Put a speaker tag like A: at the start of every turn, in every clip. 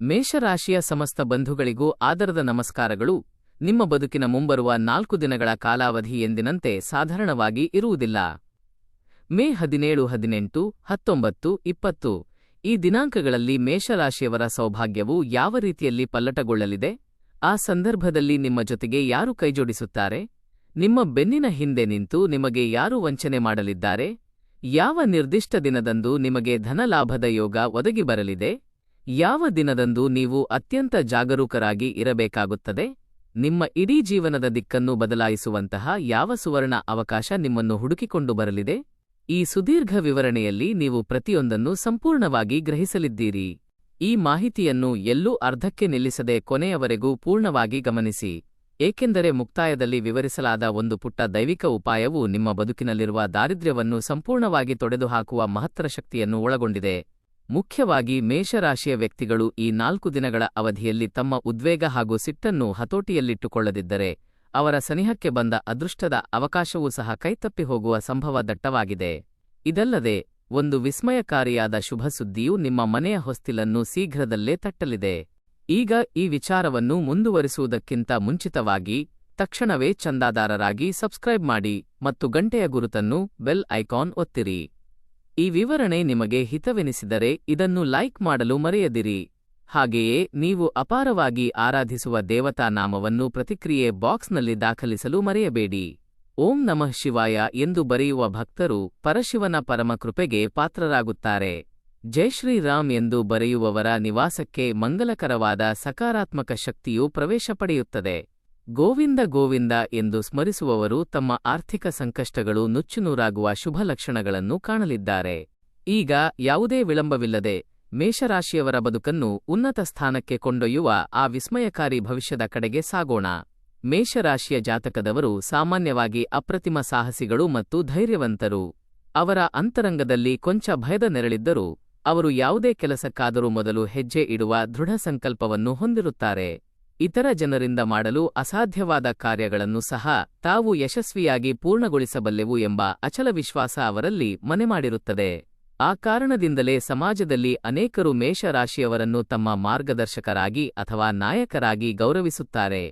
A: ಮೇಷರಾಶಿಯ ಸಮಸ್ತ ಬಂಧುಗಳಿಗೂ ಆದರದ ನಮಸ್ಕಾರಗಳು. ನಿಮ್ಮ ಬದುಕಿನ ಮುಂಬರುವ 4 ದಿನಗಳ ಕಾಲಾವಧಿ ಎಂದಿನಂತೆ ಸಾಧಾರಣವಾಗಿ ಇರುವುದಿಲ್ಲ. ಮೇ 17, 18, 19, 20 ಈ ದಿನಾಂಕಗಳಲ್ಲಿ ಮೇಷರಾಶಿಯವರ ಸೌಭಾಗ್ಯವು ಯಾವ ರೀತಿಯಲ್ಲಿ ಪಲ್ಲಟಗೊಳ್ಳಲಿದೆ? ಆ ಸಂದರ್ಭದಲ್ಲಿ ನಿಮ್ಮ ಜೊತೆಗೆ ಯಾರು ಕೈಜೋಡಿಸುತ್ತಾರೆ? ನಿಮ್ಮ ಬೆನ್ನಿನ ಹಿಂದೆ ನಿಂತು ನಿಮಗೆ ಯಾರು ವಂಚನೆ ಮಾಡಲಿದ್ದಾರೆ? ಯಾವ ನಿರ್ದಿಷ್ಟ ದಿನದಂದು ನಿಮಗೆ ಧನಲಾಭದ ಯೋಗ ಒದಗಿ ಬರಲಿದೆ? ಯಾವ ದಿನದಂದು ನೀವು ಅತ್ಯಂತ ಜಾಗರೂಕರಾಗಿ ಇರಬೇಕಾಗುತ್ತದೆ? ನಿಮ್ಮ ಇಡೀ ಜೀವನದ ದಿಕ್ಕನ್ನು ಬದಲಾಯಿಸುವಂತಹ ಯಾವ ಸುವರ್ಣ ಅವಕಾಶ ನಿಮ್ಮನ್ನು ಹುಡುಕಿಕೊಂಡು ಬರಲಿದೆ? ಈ ಸುದೀರ್ಘ ವಿವರಣೆಯಲ್ಲಿ ನೀವು ಪ್ರತಿಯೊಂದನ್ನು ಸಂಪೂರ್ಣವಾಗಿ ಗ್ರಹಿಸಲಿದ್ದೀರಿ. ಈ ಮಾಹಿತಿಯನ್ನು ಎಲ್ಲೂ ಅರ್ಧಕ್ಕೆ ನಿಲ್ಲಿಸದೆ ಕೊನೆಯವರೆಗೂ ಪೂರ್ಣವಾಗಿ ಗಮನಿಸಿ, ಏಕೆಂದರೆ ಮುಕ್ತಾಯದಲ್ಲಿ ವಿವರಿಸಲಾದ ಒಂದು ಪುಟ್ಟ ದೈವಿಕ ಉಪಾಯವು ನಿಮ್ಮ ಬದುಕಿನಲ್ಲಿರುವ ದಾರಿದ್ರ್ಯವನ್ನು ಸಂಪೂರ್ಣವಾಗಿ ತೊಡೆದುಹಾಕುವ ಮಹತ್ತರ ಶಕ್ತಿಯನ್ನು ಒಳಗೊಂಡಿದೆ. ಮುಖ್ಯವಾಗಿ ಮೇಷರಾಶಿಯ ವ್ಯಕ್ತಿಗಳು ಈ 4 ದಿನಗಳ ಅವಧಿಯಲ್ಲಿ ತಮ್ಮ ಉದ್ವೇಗ ಹಾಗೂ ಸಿಟ್ಟನ್ನು ಹತೋಟಿಯಲ್ಲಿಟ್ಟುಕೊಳ್ಳದಿದ್ದರೆ ಅವರ ಸನಿಹಕ್ಕೆ ಬಂದ ಅದೃಷ್ಟದ ಅವಕಾಶವೂ ಸಹ ಕೈತಪ್ಪಿ ಹೋಗುವ ಸಂಭವ ದಟ್ಟವಾಗಿದೆ. ಇದಲ್ಲದೆ ಒಂದು ವಿಸ್ಮಯಕಾರಿಯಾದ ಶುಭ ಸುದ್ದಿಯು ನಿಮ್ಮ ಮನೆಯ ಹೊಸ್ತಿಲನ್ನು ಶೀಘ್ರದಲ್ಲೇ ತಟ್ಟಲಿದೆ. ಈಗ ಈ ವಿಚಾರವನ್ನು ಮುಂದುವರಿಸುವುದಕ್ಕಿಂತ ಮುಂಚಿತವಾಗಿ ತಕ್ಷಣವೇ ಚಂದಾದಾರರಾಗಿ ಸಬ್ಸ್ಕ್ರೈಬ್ ಮಾಡಿ ಮತ್ತು ಗಂಟೆಯ ಗುರುತನ್ನು ಬೆಲ್ ಐಕಾನ್ ಒತ್ತಿರಿ. ಈ ವಿವರಣೆ ನಿಮಗೆ ಹಿತವೆನಿಸಿದರೆ ಇದನ್ನು ಲೈಕ್ ಮಾಡಲು ಮರೆಯದಿರಿ. ಹಾಗೆಯೇ ನೀವು ಅಪಾರವಾಗಿ ಆರಾಧಿಸುವ ದೇವತಾ ನಾಮವನ್ನು ಪ್ರತಿಕ್ರಿಯೆ ಬಾಕ್ಸ್ನಲ್ಲಿ ದಾಖಲಿಸಲು ಮರೆಯಬೇಡಿ. ಓಂ ನಮಃ ಶಿವಾಯ ಎಂದು ಬರೆಯುವ ಭಕ್ತರು ಪರಶಿವನ ಪರಮ ಕೃಪೆಗೆ ಪಾತ್ರರಾಗುತ್ತಾರೆ. ಜೈ ಶ್ರೀರಾಮ್ ಎಂದು ಬರೆಯುವವರ ನಿವಾಸಕ್ಕೆ ಮಂಗಲಕರವಾದ ಸಕಾರಾತ್ಮಕ ಶಕ್ತಿಯು ಪ್ರವೇಶ ಪಡೆಯುತ್ತದೆ. ಗೋವಿಂದ ಗೋವಿಂದ ಎಂದು ಸ್ಮರಿಸುವವರು ತಮ್ಮ ಆರ್ಥಿಕ ಸಂಕಷ್ಟಗಳು ನುಚ್ಚುನೂರಾಗುವ ಶುಭ ಲಕ್ಷಣಗಳನ್ನು ಕಾಣಲಿದ್ದಾರೆ. ಈಗ ಯಾವುದೇ ವಿಳಂಬವಿಲ್ಲದೆ ಮೇಷರಾಶಿಯವರ ಬದುಕನ್ನು ಉನ್ನತ ಸ್ಥಾನಕ್ಕೆ ಕೊಂಡೊಯ್ಯುವ ಆ ವಿಸ್ಮಯಕಾರಿ ಭವಿಷ್ಯದ ಕಡೆಗೆ ಸಾಗೋಣ. ಮೇಷರಾಶಿಯ ಜಾತಕದವರು ಸಾಮಾನ್ಯವಾಗಿ ಅಪ್ರತಿಮ ಸಾಹಸಿಗಳು ಮತ್ತು ಧೈರ್ಯವಂತರು. ಅವರ ಅಂತರಂಗದಲ್ಲಿ ಕೊಂಚ ಭಯದ ನೆರಳಿದ್ದರೂ ಅವರು ಯಾವುದೇ ಕೆಲಸಕ್ಕಾದರೂ ಮೊದಲು ಹೆಜ್ಜೆ ಇಡುವ ದೃಢ ಸಂಕಲ್ಪವನ್ನು ಹೊಂದಿರುತ್ತಾರೆ. ಇತರ ಜನರಿಂದ ಮಾಡಲು ಅಸಾಧ್ಯವಾದ ಕಾರ್ಯಗಳನ್ನು ಸಹ ತಾವು ಯಶಸ್ವಿಯಾಗಿ ಪೂರ್ಣಗೊಳಿಸಬಲ್ಲೆವು ಎಂಬ ಅಚಲ ವಿಶ್ವಾಸ ಅವರಲ್ಲಿ ಮನೆಮಾಡಿರುತ್ತದೆ. ಆ ಕಾರಣದಿಂದಲೇ ಸಮಾಜದಲ್ಲಿ ಅನೇಕರು ಮೇಷರಾಶಿಯವರನ್ನು ತಮ್ಮ ಮಾರ್ಗದರ್ಶಕರಾಗಿ ಅಥವಾ ನಾಯಕರಾಗಿ ಗೌರವಿಸುತ್ತಾರೆ.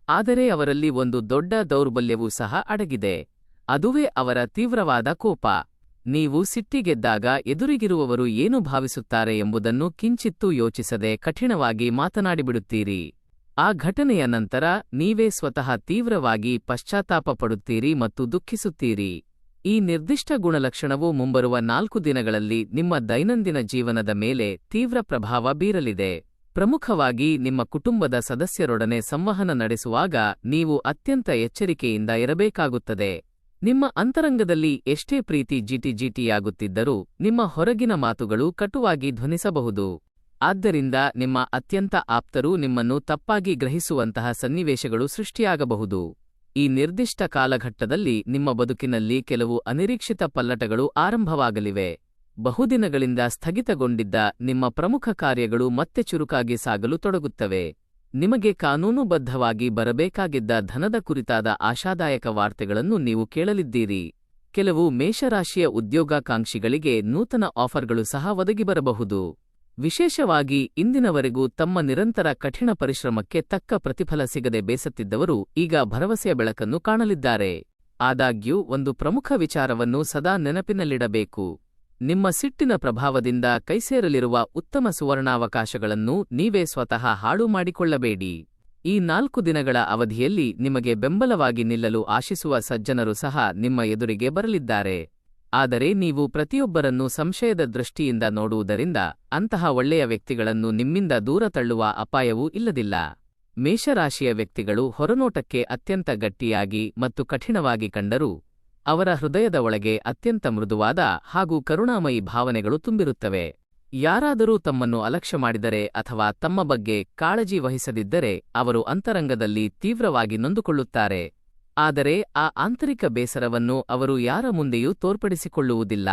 A: ಆದರೆ ಅವರಲ್ಲಿ ಒಂದು ದೊಡ್ಡ ದೌರ್ಬಲ್ಯವೂ ಸಹ ಅಡಗಿದೆ. ಅದುವೇ ಅವರ ತೀವ್ರವಾದ ಕೋಪ. ನೀವು ಸಿಟ್ಟಿಗೆದ್ದಾಗ ಎದುರಿಗಿರುವವರು ಏನು ಭಾವಿಸುತ್ತಾರೆ ಎಂಬುದನ್ನು ಕಿಂಚಿತ್ತೂ ಯೋಚಿಸದೆ ಕಠಿಣವಾಗಿ ಮಾತನಾಡಿಬಿಡುತ್ತೀರಿ. ಆ ಘಟನೆಯ ನಂತರ ನೀವೇ ಸ್ವತಃ ತೀವ್ರವಾಗಿ ಪಶ್ಚಾತ್ತಾಪ ಪಡುತ್ತೀರಿ ಮತ್ತು ದುಃಖಿಸುತ್ತೀರಿ. ಈ ನಿರ್ದಿಷ್ಟ ಗುಣಲಕ್ಷಣವು ಮುಂಬರುವ 4 ದಿನಗಳಲ್ಲಿ ನಿಮ್ಮ ದೈನಂದಿನ ಜೀವನದ ಮೇಲೆ ತೀವ್ರ ಪ್ರಭಾವ ಬೀರಲಿದೆ. ಪ್ರಮುಖವಾಗಿ ನಿಮ್ಮ ಕುಟುಂಬದ ಸದಸ್ಯರೊಡನೆ ಸಂವಹನ ನಡೆಸುವಾಗ ನೀವು ಅತ್ಯಂತ ಎಚ್ಚರಿಕೆಯಿಂದ ಇರಬೇಕಾಗುತ್ತದೆ. ನಿಮ್ಮ ಅಂತರಂಗದಲ್ಲಿ ಎಷ್ಟೇ ಪ್ರೀತಿ ಜಿಟಿಜಿಟಿಯಾಗುತ್ತಿದ್ದರೂ ನಿಮ್ಮ ಹೊರಗಿನ ಮಾತುಗಳು ಕಟುವಾಗಿ ಧ್ವನಿಸಬಹುದು. ಆದ್ದರಿಂದ ನಿಮ್ಮ ಅತ್ಯಂತ ಆಪ್ತರು ನಿಮ್ಮನ್ನು ತಪ್ಪಾಗಿ ಗ್ರಹಿಸುವಂತಹ ಸನ್ನಿವೇಶಗಳು ಸೃಷ್ಟಿಯಾಗಬಹುದು. ಈ ನಿರ್ದಿಷ್ಟ ಕಾಲಘಟ್ಟದಲ್ಲಿ ನಿಮ್ಮ ಬದುಕಿನಲ್ಲಿ ಕೆಲವು ಅನಿರೀಕ್ಷಿತ ಪಲ್ಲಟಗಳು ಆರಂಭವಾಗಲಿವೆ. ಬಹುದಿನಗಳಿಂದ ಸ್ಥಗಿತಗೊಂಡಿದ್ದ ನಿಮ್ಮ ಪ್ರಮುಖ ಕಾರ್ಯಗಳು ಮತ್ತೆ ಚುರುಕಾಗಿ ಸಾಗಲು ತೊಡಗುತ್ತವೆ. ನಿಮಗೆ ಕಾನೂನುಬದ್ಧವಾಗಿ ಬರಬೇಕಾಗಿದ್ದ ಧನದ ಕುರಿತಾದ ಆಶಾದಾಯಕ ವಾರ್ತೆಗಳನ್ನು ನೀವು ಕೇಳಲಿದ್ದೀರಿ. ಕೆಲವು ಮೇಷರಾಶಿಯ ಉದ್ಯೋಗಾಕಾಂಕ್ಷಿಗಳಿಗೆ ನೂತನ ಆಫರ್ಗಳು ಸಹ ಒದಗಿಬರಬಹುದು. ವಿಶೇಷವಾಗಿ ಇಂದಿನವರೆಗೂ ತಮ್ಮ ನಿರಂತರ ಕಠಿಣ ಪರಿಶ್ರಮಕ್ಕೆ ತಕ್ಕ ಪ್ರತಿಫಲ ಸಿಗದೆ ಬೇಸತ್ತಿದ್ದವರು ಈಗ ಭರವಸೆಯ ಬೆಳಕನ್ನು ಕಾಣಲಿದ್ದಾರೆ. ಆದಾಗ್ಯೂ ಒಂದು ಪ್ರಮುಖ ವಿಚಾರವನ್ನು ಸದಾ ನೆನಪಿನಲ್ಲಿಡಬೇಕು. ನಿಮ್ಮ ಸಿಟ್ಟಿನ ಪ್ರಭಾವದಿಂದ ಕೈಸೇರಲಿರುವ ಉತ್ತಮ ಸುವರ್ಣಾವಕಾಶಗಳನ್ನು ನೀವೇ ಸ್ವತಃ ಹಾಳು ಮಾಡಿಕೊಳ್ಳಬೇಡಿ. ಈ 4 ದಿನಗಳ ಅವಧಿಯಲ್ಲಿ ನಿಮಗೆ ಬೆಂಬಲವಾಗಿ ನಿಲ್ಲಲು ಆಶಿಸುವ ಸಜ್ಜನರು ಸಹ ನಿಮ್ಮ ಎದುರಿಗೆ ಬರಲಿದ್ದಾರೆ. ಆದರೆ ನೀವು ಪ್ರತಿಯೊಬ್ಬರನ್ನೂ ಸಂಶಯದ ದೃಷ್ಟಿಯಿಂದ ನೋಡುವುದರಿಂದ ಅಂತಹ ಒಳ್ಳೆಯ ವ್ಯಕ್ತಿಗಳನ್ನು ನಿಮ್ಮಿಂದ ದೂರ ತಳ್ಳುವ ಅಪಾಯವೂ ಇಲ್ಲದಿಲ್ಲ. ಮೇಷರಾಶಿಯ ವ್ಯಕ್ತಿಗಳು ಹೊರನೋಟಕ್ಕೆ ಅತ್ಯಂತ ಗಟ್ಟಿಯಾಗಿ ಮತ್ತು ಕಠಿಣವಾಗಿ ಕಂಡರೂ ಅವರ ಹೃದಯದ ಒಳಗೆ ಅತ್ಯಂತ ಮೃದುವಾದ ಹಾಗೂ ಕರುಣಾಮಯಿ ಭಾವನೆಗಳು ತುಂಬಿರುತ್ತವೆ. ಯಾರಾದರೂ ತಮ್ಮನ್ನು ಅಲಕ್ಷ್ಯ ಮಾಡಿದರೆ ಅಥವಾ ತಮ್ಮ ಬಗ್ಗೆ ಕಾಳಜಿ ವಹಿಸದಿದ್ದರೆ ಅವರು ಅಂತರಂಗದಲ್ಲಿ ತೀವ್ರವಾಗಿ ನೊಂದುಕೊಳ್ಳುತ್ತಾರೆ. ಆದರೆ ಆ ಆಂತರಿಕ ಬೇಸರವನ್ನು ಅವರು ಯಾರ ಮುಂದೆಯೂ ತೋರ್ಪಡಿಸಿಕೊಳ್ಳುವುದಿಲ್ಲ.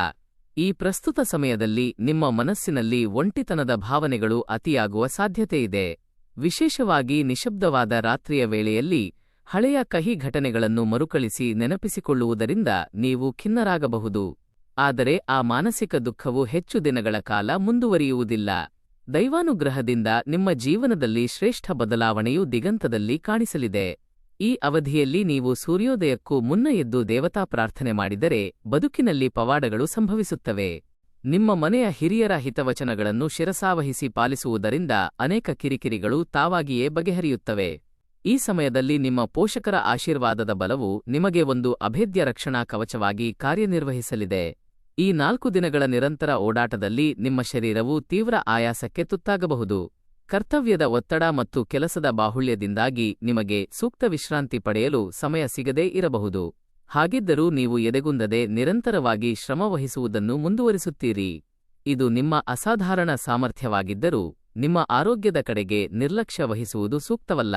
A: ಈ ಪ್ರಸ್ತುತ ಸಮಯದಲ್ಲಿ ನಿಮ್ಮ ಮನಸ್ಸಿನಲ್ಲಿ ಒಂಟಿತನದ ಭಾವನೆಗಳು ಅತಿಯಾಗುವ ಸಾಧ್ಯತೆಯಿದೆ. ವಿಶೇಷವಾಗಿ ನಿಶಬ್ದವಾದ ರಾತ್ರಿಯ ವೇಳೆಯಲ್ಲಿ ಹಳೆಯ ಕಹಿ ಘಟನೆಗಳನ್ನು ಮರುಕಳಿಸಿ ನೆನಪಿಸಿಕೊಳ್ಳುವುದರಿಂದ ನೀವು ಖಿನ್ನರಾಗಬಹುದು. ಆದರೆ ಆ ಮಾನಸಿಕ ದುಃಖವು ಹೆಚ್ಚು ದಿನಗಳ ಕಾಲ ಮುಂದುವರಿಯುವುದಿಲ್ಲ. ದೈವಾನುಗ್ರಹದಿಂದ ನಿಮ್ಮ ಜೀವನದಲ್ಲಿ ಶ್ರೇಷ್ಠ ಬದಲಾವಣೆಯು ದಿಗಂತದಲ್ಲಿ ಕಾಣಿಸಲಿದೆ. ಈ ಅವಧಿಯಲ್ಲಿ ನೀವು ಸೂರ್ಯೋದಯಕ್ಕೂ ಮುನ್ನ ಎದ್ದು ದೇವತಾ ಪ್ರಾರ್ಥನೆ ಮಾಡಿದರೆ ಬದುಕಿನಲ್ಲಿ ಪವಾಡಗಳು ಸಂಭವಿಸುತ್ತವೆ. ನಿಮ್ಮ ಮನೆಯ ಹಿರಿಯರ ಹಿತವಚನಗಳನ್ನು ಶಿರಸಾವಹಿಸಿ ಪಾಲಿಸುವುದರಿಂದ ಅನೇಕ ಕಿರಿಕಿರಿಗಳು ತಾವಾಗಿಯೇ ಬಗೆಹರಿಯುತ್ತವೆ. ಈ ಸಮಯದಲ್ಲಿ ನಿಮ್ಮ ಪೋಷಕರ ಆಶೀರ್ವಾದದ ಬಲವು ನಿಮಗೆ ಒಂದು ಅಭೇದ್ಯ ರಕ್ಷಣಾ ಕವಚವಾಗಿ ಕಾರ್ಯನಿರ್ವಹಿಸಲಿದೆ. ಈ 4 ದಿನಗಳ ನಿರಂತರ ಓಡಾಟದಲ್ಲಿ ನಿಮ್ಮ ಶರೀರವು ತೀವ್ರ ಆಯಾಸಕ್ಕೆ ತುತ್ತಾಗಬಹುದು. ಕರ್ತವ್ಯದ ಒತ್ತಡ ಮತ್ತು ಕೆಲಸದ ಬಾಹುಳ್ಯದಿಂದಾಗಿ ನಿಮಗೆ ಸೂಕ್ತ ವಿಶ್ರಾಂತಿ ಪಡೆಯಲು ಸಮಯ ಸಿಗದೇ ಇರಬಹುದು. ಹಾಗಿದ್ದರೂ ನೀವು ಎದೆಗುಂದದೆ ನಿರಂತರವಾಗಿ ಶ್ರಮವಹಿಸುವುದನ್ನು ಮುಂದುವರಿಸುತ್ತೀರಿ. ಇದು ನಿಮ್ಮ ಅಸಾಧಾರಣ ಸಾಮರ್ಥ್ಯವಾಗಿದ್ದರೂ ನಿಮ್ಮ ಆರೋಗ್ಯದ ಕಡೆಗೆ ನಿರ್ಲಕ್ಷ್ಯ ವಹಿಸುವುದು ಸೂಕ್ತವಲ್ಲ.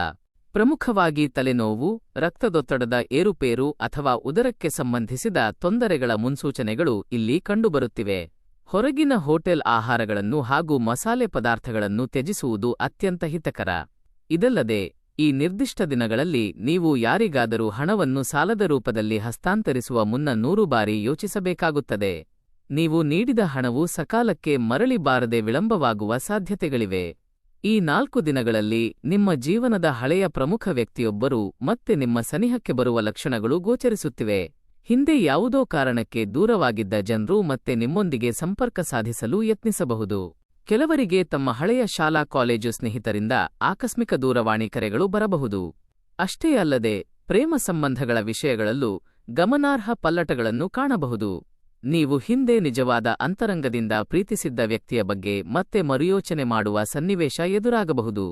A: ಪ್ರಮುಖವಾಗಿ ತಲೆನೋವು, ರಕ್ತದೊತ್ತಡದ ಏರುಪೇರು ಅಥವಾ ಉದರಕ್ಕೆ ಸಂಬಂಧಿಸಿದ ತೊಂದರೆಗಳ ಮುನ್ಸೂಚನೆಗಳು ಇಲ್ಲಿ ಕಂಡುಬರುತ್ತಿವೆ. ಹೊರಗಿನ ಹೋಟೆಲ್ ಆಹಾರಗಳನ್ನು ಹಾಗೂ ಮಸಾಲೆ ಪದಾರ್ಥಗಳನ್ನು ತ್ಯಜಿಸುವುದು ಅತ್ಯಂತ ಹಿತಕರ. ಇದಲ್ಲದೆ ಈ ನಿರ್ದಿಷ್ಟ ದಿನಗಳಲ್ಲಿ ನೀವು ಯಾರಿಗಾದರೂ ಹಣವನ್ನು ಸಾಲದ ರೂಪದಲ್ಲಿ ಹಸ್ತಾಂತರಿಸುವ ಮುನ್ನ 100 ಬಾರಿ ಯೋಚಿಸಬೇಕಾಗುತ್ತದೆ. ನೀವು ನೀಡಿದ ಹಣವು ಸಕಾಲಕ್ಕೆ ಮರಳಿ ಬಾರದೆ ವಿಳಂಬವಾಗುವ ಸಾಧ್ಯತೆಗಳಿವೆ. ಈ 4 ದಿನಗಳಲ್ಲಿ ನಿಮ್ಮ ಜೀವನದ ಹಳೆಯ ಪ್ರಮುಖ ವ್ಯಕ್ತಿಯೊಬ್ಬರು ಮತ್ತೆ ನಿಮ್ಮ ಸನಿಹಕ್ಕೆ ಬರುವ ಲಕ್ಷಣಗಳು ಗೋಚರಿಸುತ್ತಿವೆ. ಹಿಂದೆ ಯಾವುದೋ ಕಾರಣಕ್ಕೆ ದೂರವಾಗಿದ್ದ ಜನರು ಮತ್ತೆ ನಿಮ್ಮೊಂದಿಗೆ ಸಂಪರ್ಕ ಸಾಧಿಸಲು ಯತ್ನಿಸಬಹುದು. ಕೆಲವರಿಗೆ ತಮ್ಮ ಹಳೆಯ ಶಾಲಾ ಕಾಲೇಜು ಸ್ನೇಹಿತರಿಂದ ಆಕಸ್ಮಿಕ ದೂರವಾಣಿ ಕರೆಗಳು ಬರಬಹುದು. ಅಷ್ಟೇ ಅಲ್ಲದೆ ಪ್ರೇಮ ಸಂಬಂಧಗಳ ವಿಷಯಗಳಲ್ಲೂ ಗಮನಾರ್ಹ ಪಲ್ಲಟಗಳನ್ನು ಕಾಣಬಹುದು. ನೀವು ಹಿಂದೆ ನಿಜವಾದ ಅಂತರಂಗದಿಂದ ಪ್ರೀತಿಸಿದ್ದ ವ್ಯಕ್ತಿಯ ಬಗ್ಗೆ ಮತ್ತೆ ಮರುಯೋಚನೆ ಮಾಡುವ ಸನ್ನಿವೇಶ ಎದುರಾಗಬಹುದು.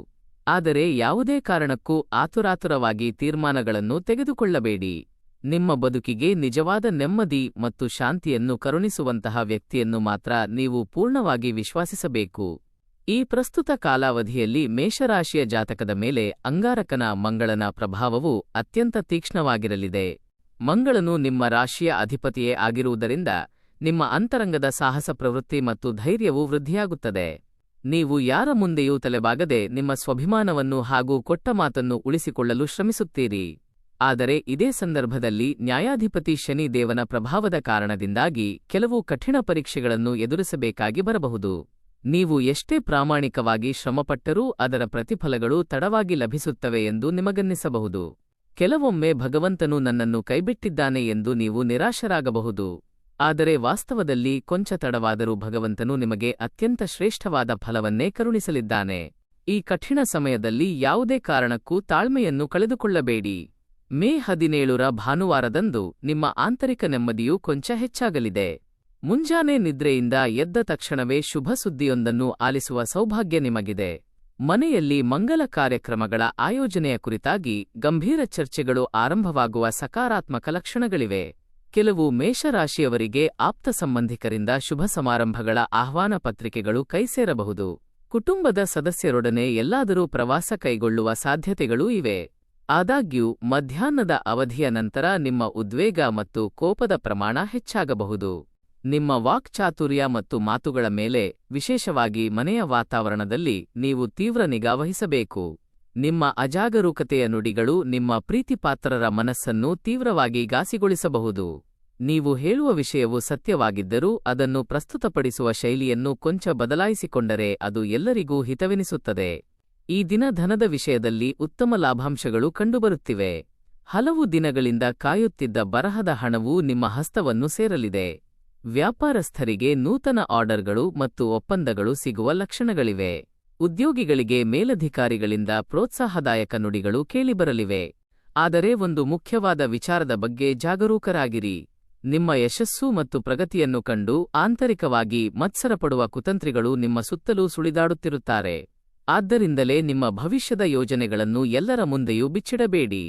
A: ಆದರೆ ಯಾವುದೇ ಕಾರಣಕ್ಕೂ ಆತುರಾತುರವಾಗಿ ತೀರ್ಮಾನಗಳನ್ನು ತೆಗೆದುಕೊಳ್ಳಬೇಡಿ. ನಿಮ್ಮ ಬದುಕಿಗೆ ನಿಜವಾದ ನೆಮ್ಮದಿ ಮತ್ತು ಶಾಂತಿಯನ್ನು ಕರುಣಿಸುವಂತಹ ವ್ಯಕ್ತಿಯನ್ನು ಮಾತ್ರ ನೀವು ಪೂರ್ಣವಾಗಿ ವಿಶ್ವಾಸಿಸಬೇಕು. ಈ ಪ್ರಸ್ತುತ ಕಾಲಾವಧಿಯಲ್ಲಿ ಮೇಷರಾಶಿಯ ಜಾತಕದ ಮೇಲೆ ಅಂಗಾರಕನ ಮಂಗಳನ ಪ್ರಭಾವವು ಅತ್ಯಂತ ತೀಕ್ಷ್ಣವಾಗಿರಲಿದೆ. ಮಂಗಳನು ನಿಮ್ಮ ರಾಶಿಯ ಅಧಿಪತಿಯೇ ಆಗಿರುವುದರಿಂದ ನಿಮ್ಮ ಅಂತರಂಗದ ಸಾಹಸ ಪ್ರವೃತ್ತಿ ಮತ್ತು ಧೈರ್ಯವು ವೃದ್ಧಿಯಾಗುತ್ತದೆ. ನೀವು ಯಾರ ಮುಂದೆಯೂ ತಲೆಬಾಗದೆ ನಿಮ್ಮ ಸ್ವಾಭಿಮಾನವನ್ನು ಹಾಗೂ ಕೊಟ್ಟ ಮಾತನ್ನು ಉಳಿಸಿಕೊಳ್ಳಲು ಶ್ರಮಿಸುತ್ತೀರಿ. ಆದರೆ ಇದೇ ಸಂದರ್ಭದಲ್ಲಿ ನ್ಯಾಯಾಧಿಪತಿ ಶನಿ ದೇವನ ಪ್ರಭಾವದ ಕಾರಣದಿಂದಾಗಿ ಕೆಲವು ಕಠಿಣ ಪರೀಕ್ಷೆಗಳನ್ನು ಎದುರಿಸಬೇಕಾಗಿ ಬರಬಹುದು. ನೀವು ಎಷ್ಟೇ ಪ್ರಾಮಾಣಿಕವಾಗಿ ಶ್ರಮಪಟ್ಟರೂ ಅದರ ಪ್ರತಿಫಲಗಳು ತಡವಾಗಿ ಲಭಿಸುತ್ತವೆ ಎಂದು ನಿಮಗನ್ನಿಸಬಹುದು. ಕೆಲವೊಮ್ಮೆ ಭಗವಂತನು ನನ್ನನ್ನು ಕೈಬಿಟ್ಟಿದ್ದಾನೆ ಎಂದು ನೀವು ನಿರಾಶರಾಗಬಹುದು. ಆದರೆ ವಾಸ್ತವದಲ್ಲಿ ಕೊಂಚ ತಡವಾದರೂ ಭಗವಂತನು ನಿಮಗೆ ಅತ್ಯಂತ ಶ್ರೇಷ್ಠವಾದ ಫಲವನ್ನೇ ಕರುಣಿಸಲಿದ್ದಾನೆ. ಈ ಕಠಿಣ ಸಮಯದಲ್ಲಿ ಯಾವುದೇ ಕಾರಣಕ್ಕೂ ತಾಳ್ಮೆಯನ್ನು ಕಳೆದುಕೊಳ್ಳಬೇಡಿ. ಮೇ 17ರ ಭಾನುವಾರದಂದು ನಿಮ್ಮ ಆಂತರಿಕ ನೆಮ್ಮದಿಯು ಕೊಂಚ ಹೆಚ್ಚಾಗಲಿದೆ. ಮುಂಜಾನೆ ನಿದ್ರೆಯಿಂದ ಎದ್ದ ತಕ್ಷಣವೇ ಶುಭ ಸುದ್ದಿಯೊಂದನ್ನು ಆಲಿಸುವ ಸೌಭಾಗ್ಯ ನಿಮಗಿದೆ. ಮನೆಯಲ್ಲಿ ಮಂಗಲ ಕಾರ್ಯಕ್ರಮಗಳ ಆಯೋಜನೆಯ ಕುರಿತಾಗಿ ಗಂಭೀರ ಚರ್ಚೆಗಳು ಆರಂಭವಾಗುವ ಸಕಾರಾತ್ಮಕ ಲಕ್ಷಣಗಳಿವೆ. ಕೆಲವು ಮೇಷರಾಶಿಯವರಿಗೆ ಆಪ್ತ ಸಂಬಂಧಿಕರಿಂದ ಶುಭ ಸಮಾರಂಭಗಳ ಆಹ್ವಾನ ಪತ್ರಿಕೆಗಳು ಕೈಸೇರಬಹುದು. ಕುಟುಂಬದ ಸದಸ್ಯರೊಡನೆ ಎಲ್ಲಾದರೂ ಪ್ರವಾಸ ಕೈಗೊಳ್ಳುವ ಸಾಧ್ಯತೆಗಳೂ ಇವೆ. ಆದಾಗ್ಯೂ ಮಧ್ಯಾಹ್ನದ ಅವಧಿಯ ನಂತರ ನಿಮ್ಮ ಉದ್ವೇಗ ಮತ್ತು ಕೋಪದ ಪ್ರಮಾಣ ಹೆಚ್ಚಾಗಬಹುದು. ನಿಮ್ಮ ವಾಕ್ಚಾತುರ್ಯ ಮತ್ತು ಮಾತುಗಳ ಮೇಲೆ, ವಿಶೇಷವಾಗಿ ಮನೆಯ ವಾತಾವರಣದಲ್ಲಿ, ನೀವು ತೀವ್ರ ನಿಗಾ ವಹಿಸಬೇಕು. ನಿಮ್ಮ ಅಜಾಗರೂಕತೆಯ ನುಡಿಗಳು ನಿಮ್ಮ ಪ್ರೀತಿಪಾತ್ರರ ಮನಸ್ಸನ್ನು ತೀವ್ರವಾಗಿ ಘಾಸಿಗೊಳಿಸಬಹುದು. ನೀವು ಹೇಳುವ ವಿಷಯವು ಸತ್ಯವಾಗಿದ್ದರೂ ಅದನ್ನು ಪ್ರಸ್ತುತಪಡಿಸುವ ಶೈಲಿಯನ್ನು ಕೊಂಚ ಬದಲಾಯಿಸಿಕೊಂಡರೆ ಅದು ಎಲ್ಲರಿಗೂ ಹಿತವೆನಿಸುತ್ತದೆ. ಈ ದಿನ ಧನದ ವಿಷಯದಲ್ಲಿ ಉತ್ತಮ ಲಾಭಾಂಶಗಳು ಕಂಡುಬರುತ್ತಿವೆ. ಹಲವು ದಿನಗಳಿಂದ ಕಾಯುತ್ತಿದ್ದ ಬರಹದ ಹಣವು ನಿಮ್ಮ ಹಸ್ತವನ್ನು ಸೇರಲಿದೆ. ವ್ಯಾಪಾರಸ್ಥರಿಗೆ ನೂತನ ಆರ್ಡರ್ಗಳು ಮತ್ತು ಒಪ್ಪಂದಗಳು ಸಿಗುವ ಲಕ್ಷಣಗಳಿವೆ. ಉದ್ಯೋಗಿಗಳಿಗೆ ಮೇಲಧಿಕಾರಿಗಳಿಂದ ಪ್ರೋತ್ಸಾಹದಾಯಕ ನುಡಿಗಳು ಕೇಳಿಬರಲಿವೆ. ಆದರೆ ಒಂದು ಮುಖ್ಯವಾದ ವಿಚಾರದ ಬಗ್ಗೆ ಜಾಗರೂಕರಾಗಿರಿ. ನಿಮ್ಮ ಯಶಸ್ಸು ಮತ್ತು ಪ್ರಗತಿಯನ್ನು ಕಂಡು ಆಂತರಿಕವಾಗಿ ಮತ್ಸರಪಡುವ ಕುತಂತ್ರಿಗಳು ನಿಮ್ಮ ಸುತ್ತಲೂ ಸುಳಿದಾಡುತ್ತಿರುತ್ತಾರೆ. ಆದ್ದರಿಂದಲೇ ನಿಮ್ಮ ಭವಿಷ್ಯದ ಯೋಜನೆಗಳನ್ನು ಎಲ್ಲರ ಮುಂದೆಯೂ ಬಿಚ್ಚಿಡಬೇಡಿ.